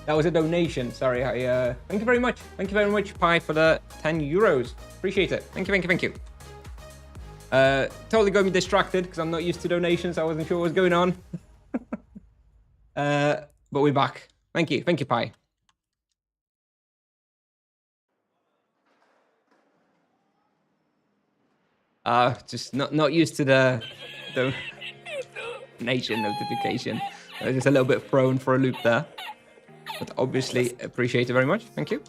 That was a donation. Sorry. Thank you very much. Thank you very much, Pi, for the 10 euros. Appreciate it. Thank you. Totally got me distracted because I'm not used to donations. I wasn't sure what was going on. But we're back. Thank you, Pi. Just not used to the donation notification. I was just a little bit thrown for a loop there. But obviously appreciate it very much. Thank you.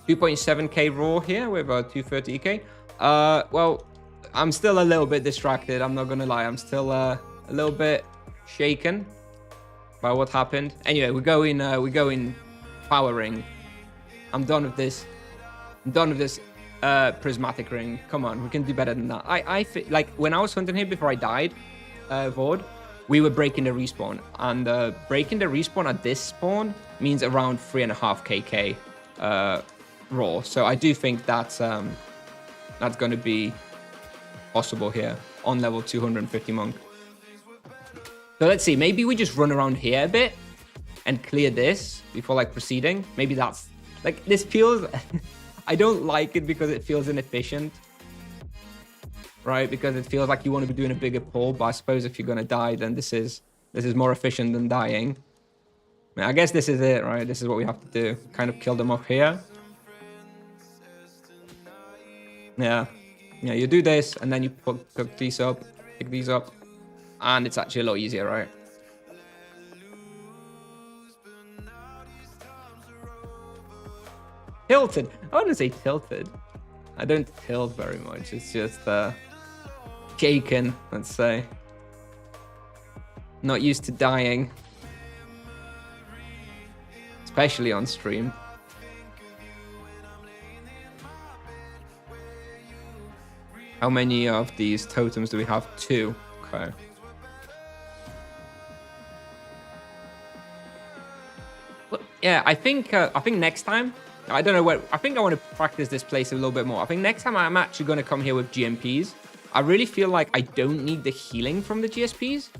$2.7k raw here with 230k. Well, I'm still a little bit distracted. I'm not gonna lie. I'm still a little bit shaken by what happened. Anyway, we go in power ring. I'm done with this. Prismatic ring. Come on, we can do better than that. I feel like when I was hunting here before I died, Vord, we were breaking the respawn, and breaking the respawn at this spawn means around 3.5k raw. So I do think that's going to be possible here on level 250 monk. So let's see. Maybe we just run around here a bit and clear this before like proceeding. Maybe that's like this feels. I don't like it because it feels inefficient, right? Because it feels like you want to be doing a bigger pull. But I suppose if you're gonna die, then this is more efficient than dying. I mean, I guess this is it, right? This is what we have to do. Kind of kill them off here. Yeah, you do this, and then you pick these up, and it's actually a lot easier, right? Tilted. I wouldn't say tilted. I don't tilt very much. It's just shaken, let's say. Not used to dying, especially on stream. How many of these totems do we have? 2. Okay. Well, yeah, I think next time, I don't know where. I think I want to practice this place a little bit more. I think next time I'm actually going to come here with GMPs. I really feel like I don't need the healing from the GSPs,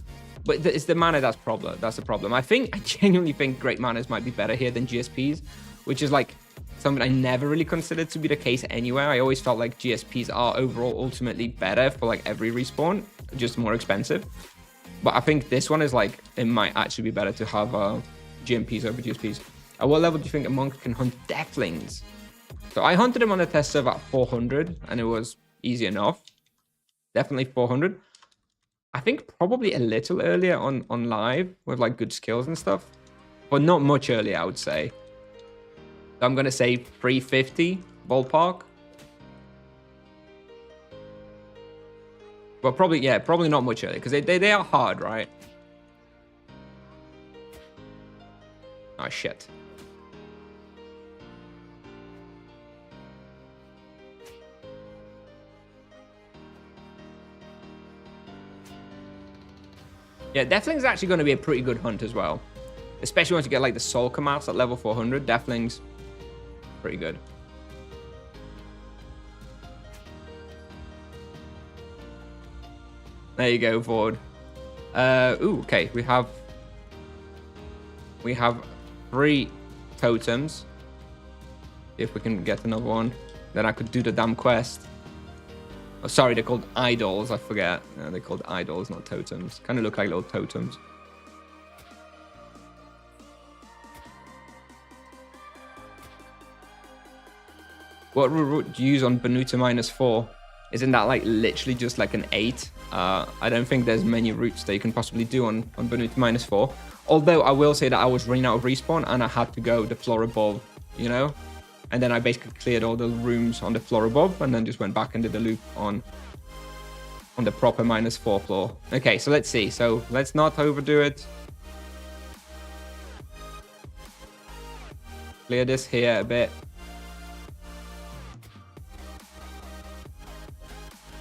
but it's the mana that's the problem. I genuinely think great manas might be better here than GSPs, which is like something I never really considered to be the case anywhere. I always felt like GSPs are overall ultimately better for like every respawn, just more expensive. But I think this one is like, it might actually be better to have GMPs over GSPs. At what level do you think a monk can hunt deathlings? So I hunted him on the test server at 400 and it was easy enough. Definitely 400. I think probably a little earlier on live with like good skills and stuff, but not much earlier, I would say. So I'm going to say 350 ballpark. But probably not much earlier because they are hard, right? Oh, shit. Yeah, Deathlings is actually going to be a pretty good hunt as well. Especially once you get like the Soul Commas at level 400. Deathlings, pretty good. There you go, Vord. Ooh, okay. We have 3 totems. See if we can get another one. Then I could do the damn quest. Oh, sorry, they're called idols. I forget. No, they're called idols, not totems. Kind of look like little totems. What route do you use on Banuta -4? Isn't that like literally just like an 8? I don't think there's many routes that you can possibly do on Banuta -4. Although I will say that I was running out of respawn and I had to go the floor above, you know? And then I basically cleared all the rooms on the floor above and then just went back and did the loop on the proper -4 floor. Okay, so let's see. So let's not overdo it. Clear this here a bit.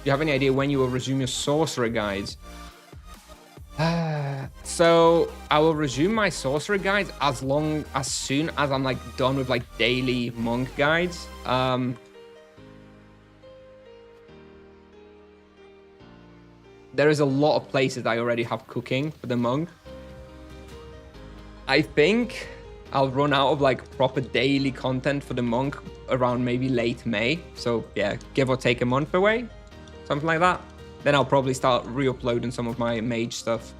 you have any idea when you will resume your sorcerer guides? So I will resume my sorcerer guides as soon as I'm like done with like daily monk guides. There is a lot of places I already have cooking for the monk. I think I'll run out of like proper daily content for the monk around maybe late May. So yeah, give or take a month away, something like that. Then I'll probably start re-uploading some of my mage stuff.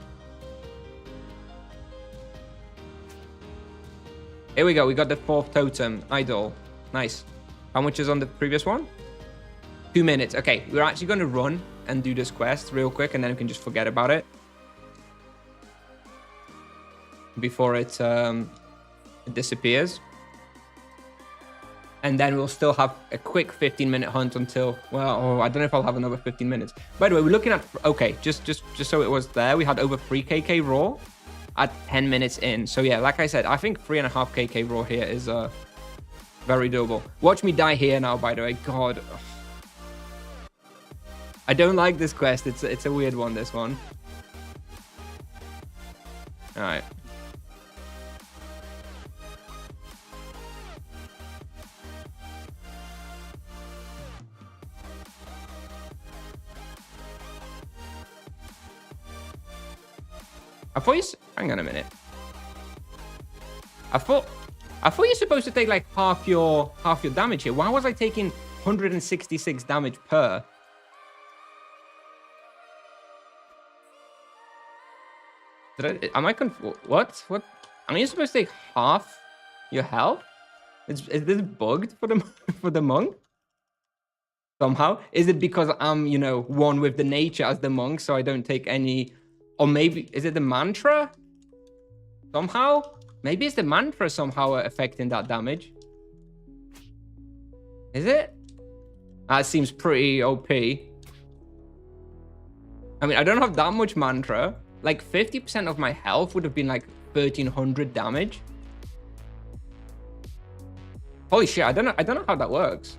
Here we go. We got the 4th totem, idol. Nice. How much is on the previous one? 2 minutes. Okay, we're actually going to run and do this quest real quick, and then we can just forget about it before it disappears. And then we'll still have a quick 15-minute hunt until, well, I don't know if I'll have another 15 minutes. By the way, we're looking at, okay, just so it was there, we had over 3kk raw at 10 minutes in. So yeah, like I said, I think 3.5kk raw here is very doable. Watch me die here now, by the way. God. I don't like this quest. It's a weird one, this one. All right. I thought you... Hang on a minute. I thought you're supposed to take like half your damage here. Why was I taking 166 damage per? Am I confused? What? Am I supposed to take half your health? Is this bugged for the monk? Somehow? Is it because I'm, you know, one with the nature as the monk, so I don't take any... Or maybe, is it the mantra? Somehow? Maybe it's the mantra somehow affecting that damage. Is it? That seems pretty OP. I mean, I don't have that much mantra. Like 50% of my health would have been like 1300 damage. Holy shit, I don't know how that works.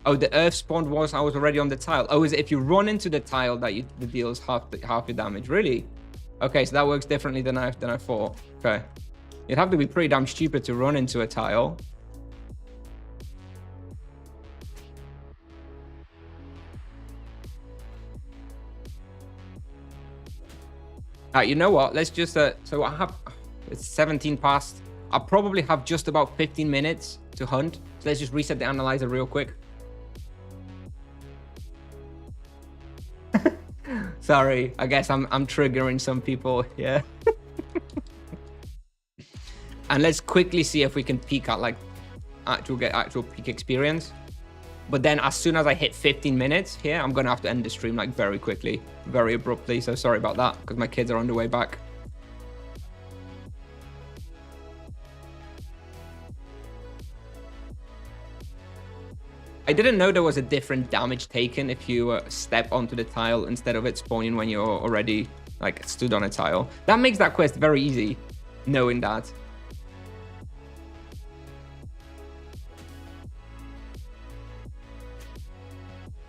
Oh, the earth spawned once I was already on the tile. Oh, is it if you run into the tile that it deals half your damage? Really? Okay, so that works differently than I thought. Okay. You'd have to be pretty damn stupid to run into a tile. You know what? Let's just so I have, it's 17 past. I'll probably have just about 15 minutes to hunt. So let's just reset the analyzer real quick. Sorry, I guess I'm triggering some people. Yeah. And let's quickly see if we can peak at like actual peak experience. But then as soon as I hit 15 minutes here, I'm gonna have to end the stream like very quickly, very abruptly. So sorry about that, because my kids are on the way back. I didn't know there was a different damage taken if you step onto the tile instead of it spawning when you're already like stood on a tile. That makes that quest very easy, knowing that.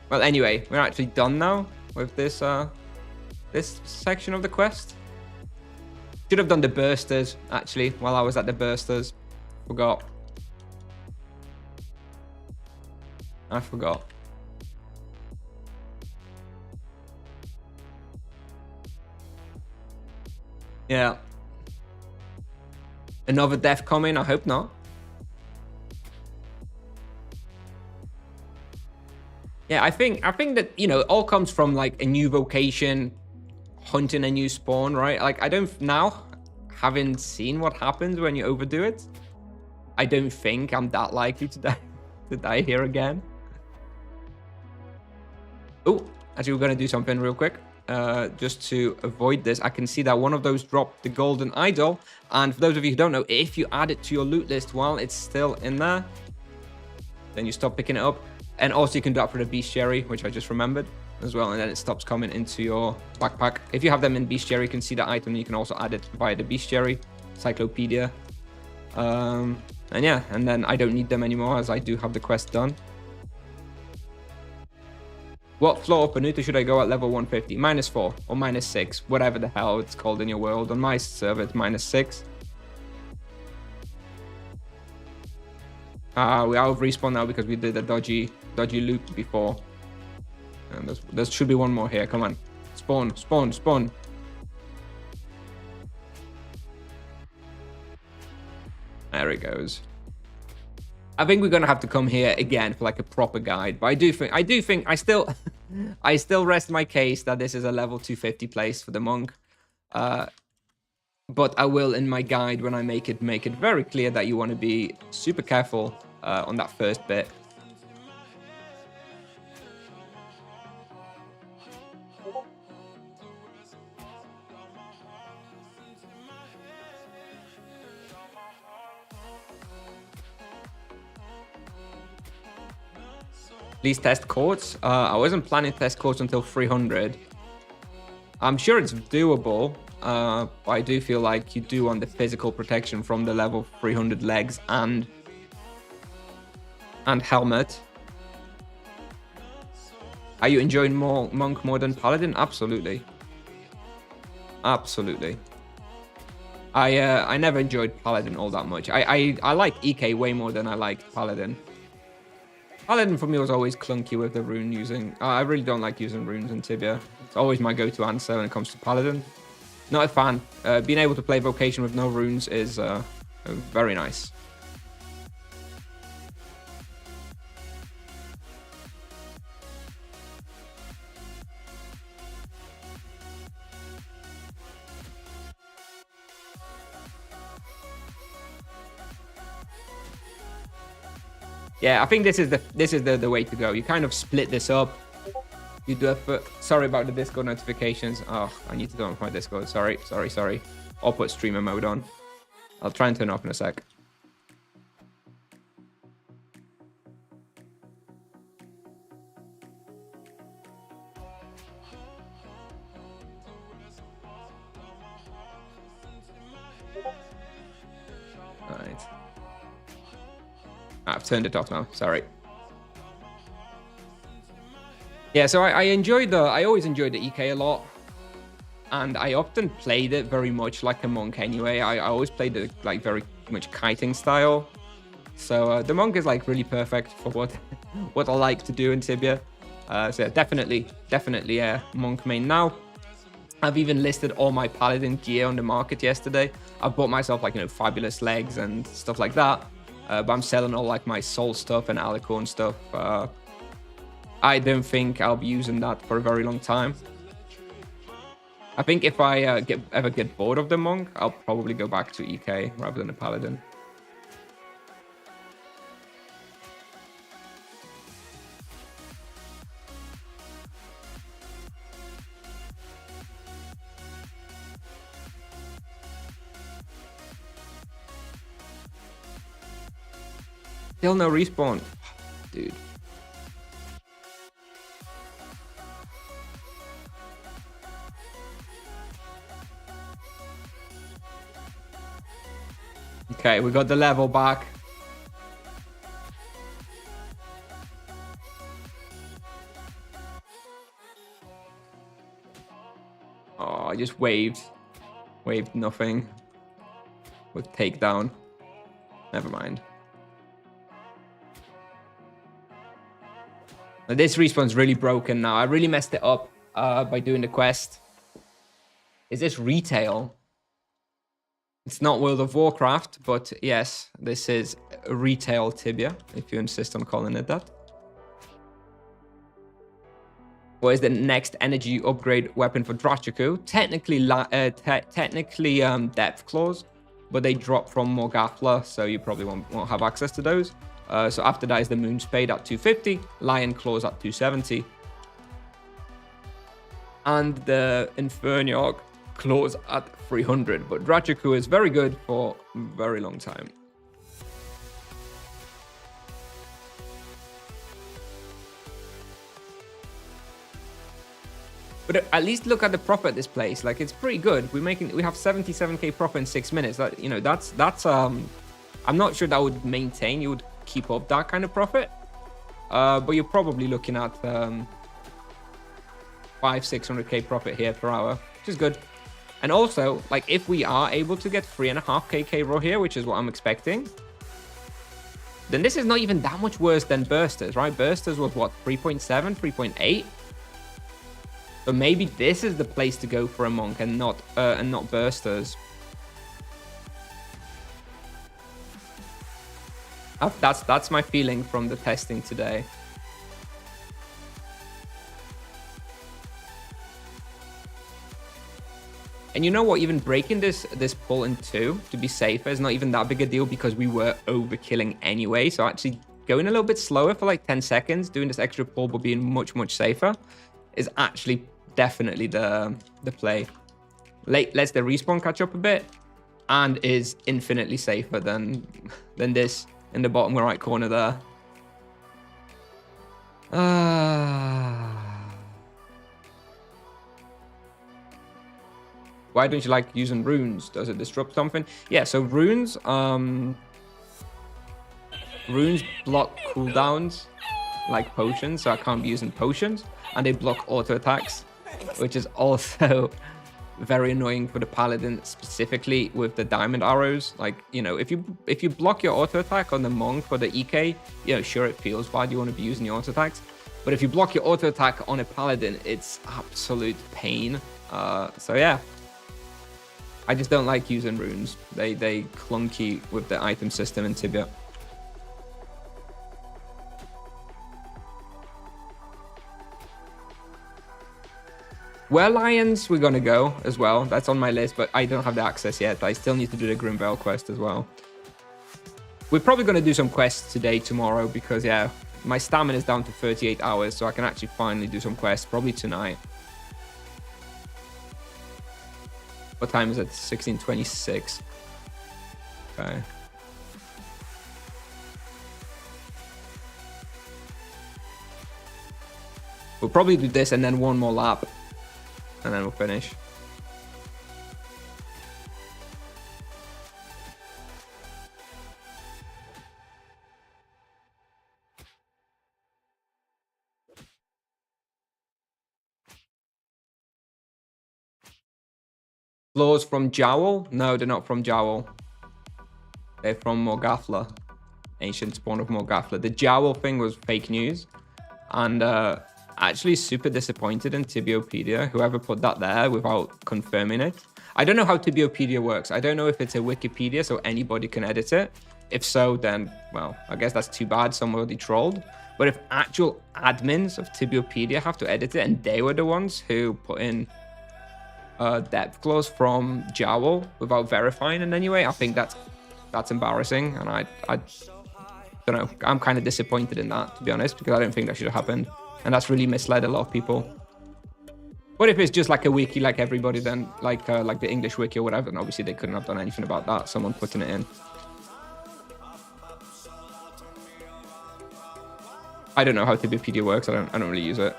Well, anyway, we're actually done now with this this section of the quest. Should have done the bursters actually while I was at the bursters. Forgot. I forgot. Yeah. Another death coming? I hope not. Yeah, I think that, you know, it all comes from like a new vocation, hunting a new spawn, right? Like I don't now, having seen what happens when you overdo it, I don't think I'm that likely to die here again. Oh, actually, we're going to do something real quick. Just to avoid this, I can see that one of those dropped the golden idol. And for those of you who don't know, if you add it to your loot list while it's still in there, then you stop picking it up. And also you can do that for the bestiary, which I just remembered as well. And then it stops coming into your backpack. If you have them in bestiary, you can see the item. You can also add it via the bestiary, cyclopedia. And yeah, and then I don't need them anymore as I do have the quest done. What floor Panuta should I go at level 150? -4 or -6, whatever the hell it's called in your world. On my server, it's -6. We're out of respawn now because we did a dodgy loop before. And there should be one more here. Come on. Spawn, spawn, spawn. There it goes. I think we're gonna have to come here again for like a proper guide. But I do think I still I still rest my case that this is a level 250 place for the monk. But I will in my guide when I make it very clear that you want to be super careful on that first bit. Please test courts. I wasn't planning to test courts until 300. I'm sure it's doable, but I do feel like you do want the physical protection from the level 300 legs and helmet. Are you enjoying monk more than paladin? Absolutely. Absolutely. I never enjoyed paladin all that much. I like EK way more than I liked paladin. Paladin for me was always clunky with the rune using. I really don't like using runes in Tibia. It's always my go-to answer when it comes to paladin. Not a fan. Being able to play vocation with no runes is very nice. Yeah, I think this is the way to go. You kind of split this up. You do a sorry about the Discord notifications. Oh, I need to turn off my Discord. Sorry. I'll put streamer mode on. I'll try and turn it off in a sec. All right. I've turned it off now. Sorry. Yeah, so I always enjoyed the EK a lot, and I often played it very much like a monk anyway. I always played it like very much kiting style. So the monk is like really perfect for what I like to do in Tibia. So yeah, definitely monk main now. I've even listed all my paladin gear on the market yesterday. I bought myself like, fabulous legs and stuff like that. But I'm selling all like my soul stuff and alicorn stuff. I don't think I'll be using that for a very long time. I think if I ever get bored of the monk, I'll probably go back to EK rather than a paladin. Still no respawn. Dude. Okay, we got the level back. Oh, I just waved. Waved nothing. With takedown. Never mind. Now, this respawn's really broken now. I really messed it up by doing the quest. Is this retail? It's not World of Warcraft, but yes, this is retail Tibia, if you insist on calling it that. What is the next energy upgrade weapon for Drachaku? Technically depth claws, but they drop from Morgafla, so you probably won't have access to those. So after that is the Moon Spade at 250, Lion Claws at 270, and the Inferniarch Claws at 300. But Drachaku is very good for a very long time. But at least look at the profit at this place. Like, it's pretty good. We have 77k profit in 6 minutes. That, that's I'm not sure that would maintain. You would keep up that kind of profit. But you're probably looking at 500-600k profit here per hour, which is good. And also, like, if we are able to get 3.5k raw here, which is what I'm expecting, then this is not even that much worse than Bursters, right? Bursters was what, 3.7, 3.8? So maybe this is the place to go for a monk and not Bursters. That's my feeling from the testing today. And you know what? Even breaking this pull in two to be safer is not even that big a deal because we were overkilling anyway. So actually going a little bit slower for like 10 seconds, doing this extra pull but being much safer is actually definitely the play. Lets the respawn catch up a bit and is infinitely safer than this in the bottom right corner there. Why don't you like using runes? Does it disrupt something? Yeah, so runes block cooldowns like potions, so I can't be using potions, and they block auto attacks, which is also very annoying for the paladin, specifically with the diamond arrows. Like, you know, if you block your auto attack on the monk or the EK, you know, sure, it feels bad, you want to be using your auto attacks, but if you block your auto attack on a paladin, it's absolute pain. So yeah, I just don't like using runes. They clunky with the item system in Tibia. Where Lions we're gonna go as well. That's on my list, but I don't have the access yet. I still need to do the Grimvale quest as well. We're probably gonna do some quests today, tomorrow, because yeah, my stamina is down to 38 hours, so I can actually finally do some quests, probably tonight. What time is it? 16:26. Okay. We'll probably do this and then one more lap, and then we'll finish. Floors from Jowl? No, they're not from Jowl. They're from Morgafla. Ancient spawn of Morgafla. The Jowl thing was fake news. And actually super disappointed in Tibiopedia. Whoever put that there without confirming it. I don't know how Tibiopedia works. I don't know if it's a Wikipedia so anybody can edit it. If so, then, well, I guess that's too bad. Somebody trolled. But if actual admins of Tibiopedia have to edit it and they were the ones who put in depth clause from Jowl without verifying in any way, I think that's embarrassing, and I don't know, I'm kind of disappointed in that, to be honest, because I don't think that should have happened, and that's really misled a lot of people. But if it's just like a wiki like everybody, then like the English wiki or whatever, then obviously they couldn't have done anything about that, someone putting it in. I don't know how Tibipedia works. I don't really use it.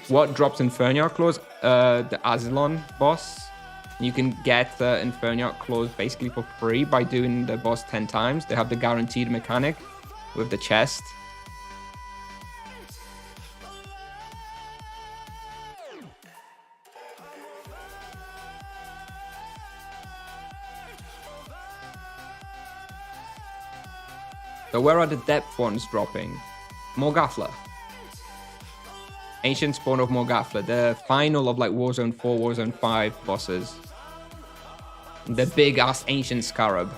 What drops Inferniar Claws? The Azilon boss. You can get the Inferniar Claws basically for free by doing the boss 10 times. They have the guaranteed mechanic with the chest. So where are the depth ones dropping? Morgafla. Ancient spawn of Morgafla, the final of like Warzone 4, Warzone 5 bosses. The big ass ancient scarab.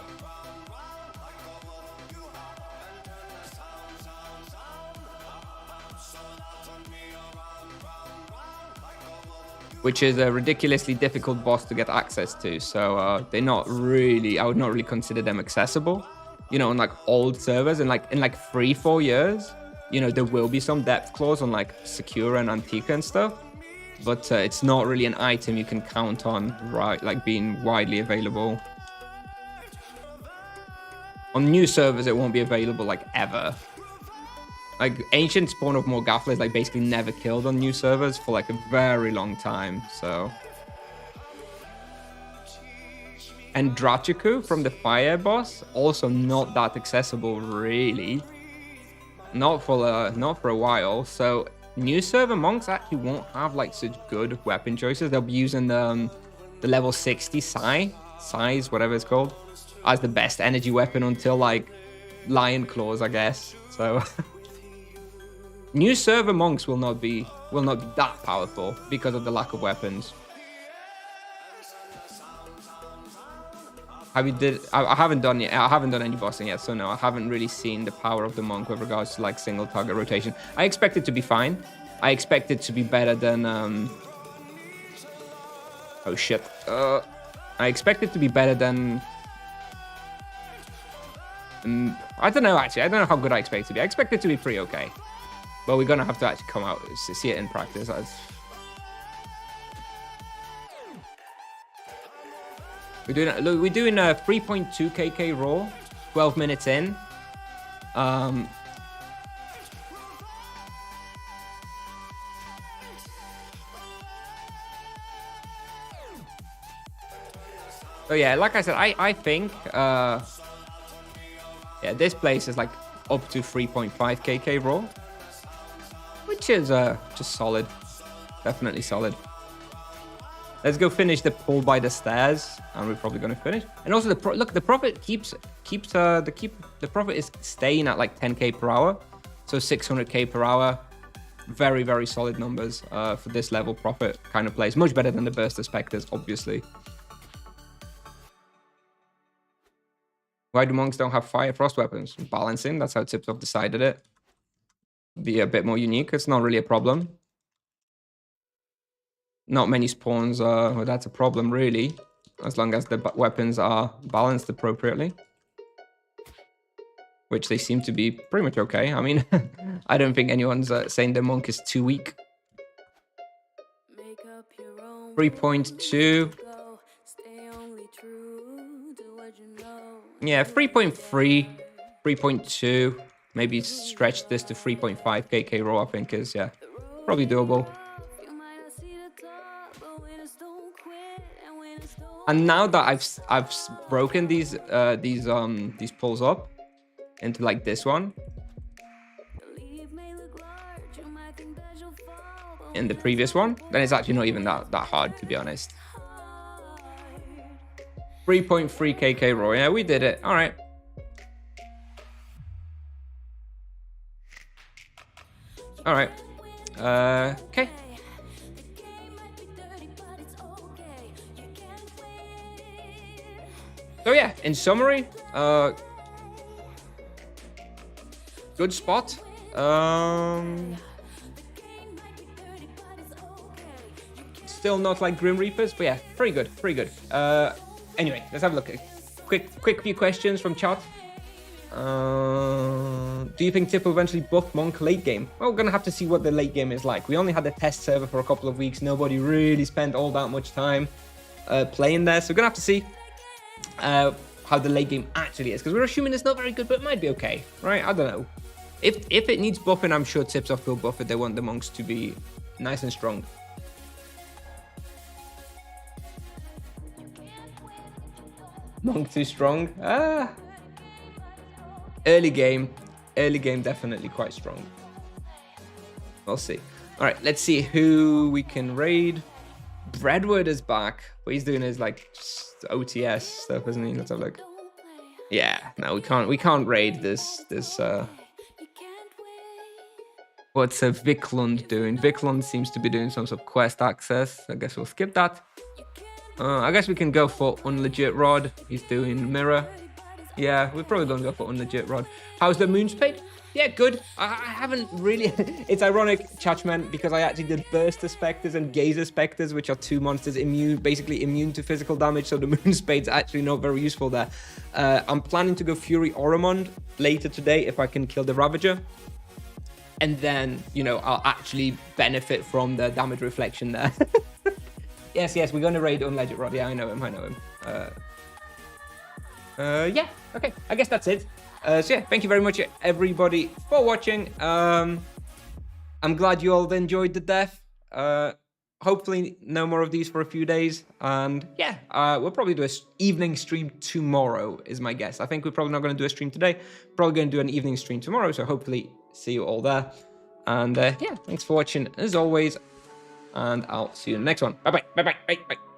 Which is a ridiculously difficult boss to get access to. So they're not really, I would not really consider them accessible. You know, on like old servers in like 3-4 years. You know, there will be some depth clause on like Secura and Antica and stuff, but it's not really an item you can count on, right? Like being widely available. On new servers, it won't be available like ever. Like Ancient Spawn of Morgafla is like basically never killed on new servers for like a very long time, so. And Drachiku from the Fire boss, also not that accessible really. not for a while. So new server monks actually won't have like such good weapon choices. They'll be using the level 60 size, whatever it's called, as the best energy weapon until like lion claws, I guess. So new server monks will not be that powerful because of the lack of weapons. I haven't done yet. I haven't done any bossing yet, so no, I haven't really seen the power of the monk with regards to like single target rotation. I expect it to be fine. I expect it to be better than oh shit. I expect it to be better than I don't know actually. I don't know how good I expect it to be. I expect it to be pretty okay. But we're gonna have to actually come out to see it in practice. We're doing a 3.2 kk raw, 12 minutes in. So yeah, like I said, I think yeah, this place is like up to 3.5 kk raw, which is just solid, definitely solid. Let's go finish the pull by the stairs, and we're probably going to finish. And also, the profit the profit is staying at like 10k per hour, so 600k per hour. Very, very solid numbers for this level profit kind of place. Much better than the burster Spectres, obviously. Why do monks don't have fire frost weapons? Balancing. That's how Tiptoff decided it. Be a bit more unique. It's not really a problem. Not many spawns, well, that's a problem really, as long as the weapons are balanced appropriately. Which they seem to be pretty much okay. I mean, I don't think anyone's saying the monk is too weak. 3.2. Yeah, 3.3, 3.2. Maybe stretch this to 3.5 kk raw, I think is, yeah, probably doable. And now that I've broken these pulls up into like this one in the previous one, then it's actually not even that hard, to be honest. 3.3 kk raw. Yeah, we did it. All right. All right. Okay. So yeah, in summary, good spot. Still not like Grim Reapers, but yeah, pretty good, pretty good. Anyway, let's have a look. Quick few questions from chat. Do you think Tip will eventually buff Monk late game? Well, we're gonna have to see what the late game is like. We only had the test server for a couple of weeks. Nobody really spent all that much time playing there, so we're gonna have to see how the late game actually is, because we're assuming it's not very good, but it might be okay, right? I don't know. If it needs buffing, I'm sure Tipsoft will buff it. They want the monks to be nice and strong. Monk too strong? Early game definitely quite strong. We'll see. All right, let's see who we can raid. Breadwood is back, but he's doing his like just OTS stuff, isn't he? Let's have a look. Yeah, no, we can't raid this. What's Viklund doing? Viklund seems to be doing some sort of quest access. I guess we'll skip that. I guess we can go for unlegit rod. He's doing mirror. Yeah, we're probably gonna go for unlegit rod. How's the moon spade? Yeah, good. I haven't really... It's ironic, Chachman, because I actually did Burster Spectres and Gazer Spectres, which are two monsters basically immune to physical damage, so the Moon Spade's actually not very useful there. I'm planning to go Fury Oromond later today if I can kill the Ravager. And then, you know, I'll actually benefit from the damage reflection there. Yes, we're going to raid Unlegit Rod. Yeah, I know him. Yeah, okay. I guess that's it. So yeah, thank you very much, everybody, for watching. I'm glad you all enjoyed the death. Hopefully no more of these for a few days. And yeah, we'll probably do an evening stream tomorrow, is my guess. I think we're probably not going to do a stream today. Probably going to do an evening stream tomorrow. So hopefully see you all there. And yeah, thanks for watching as always. And I'll see you in the next one. Bye bye. Bye bye. Bye bye.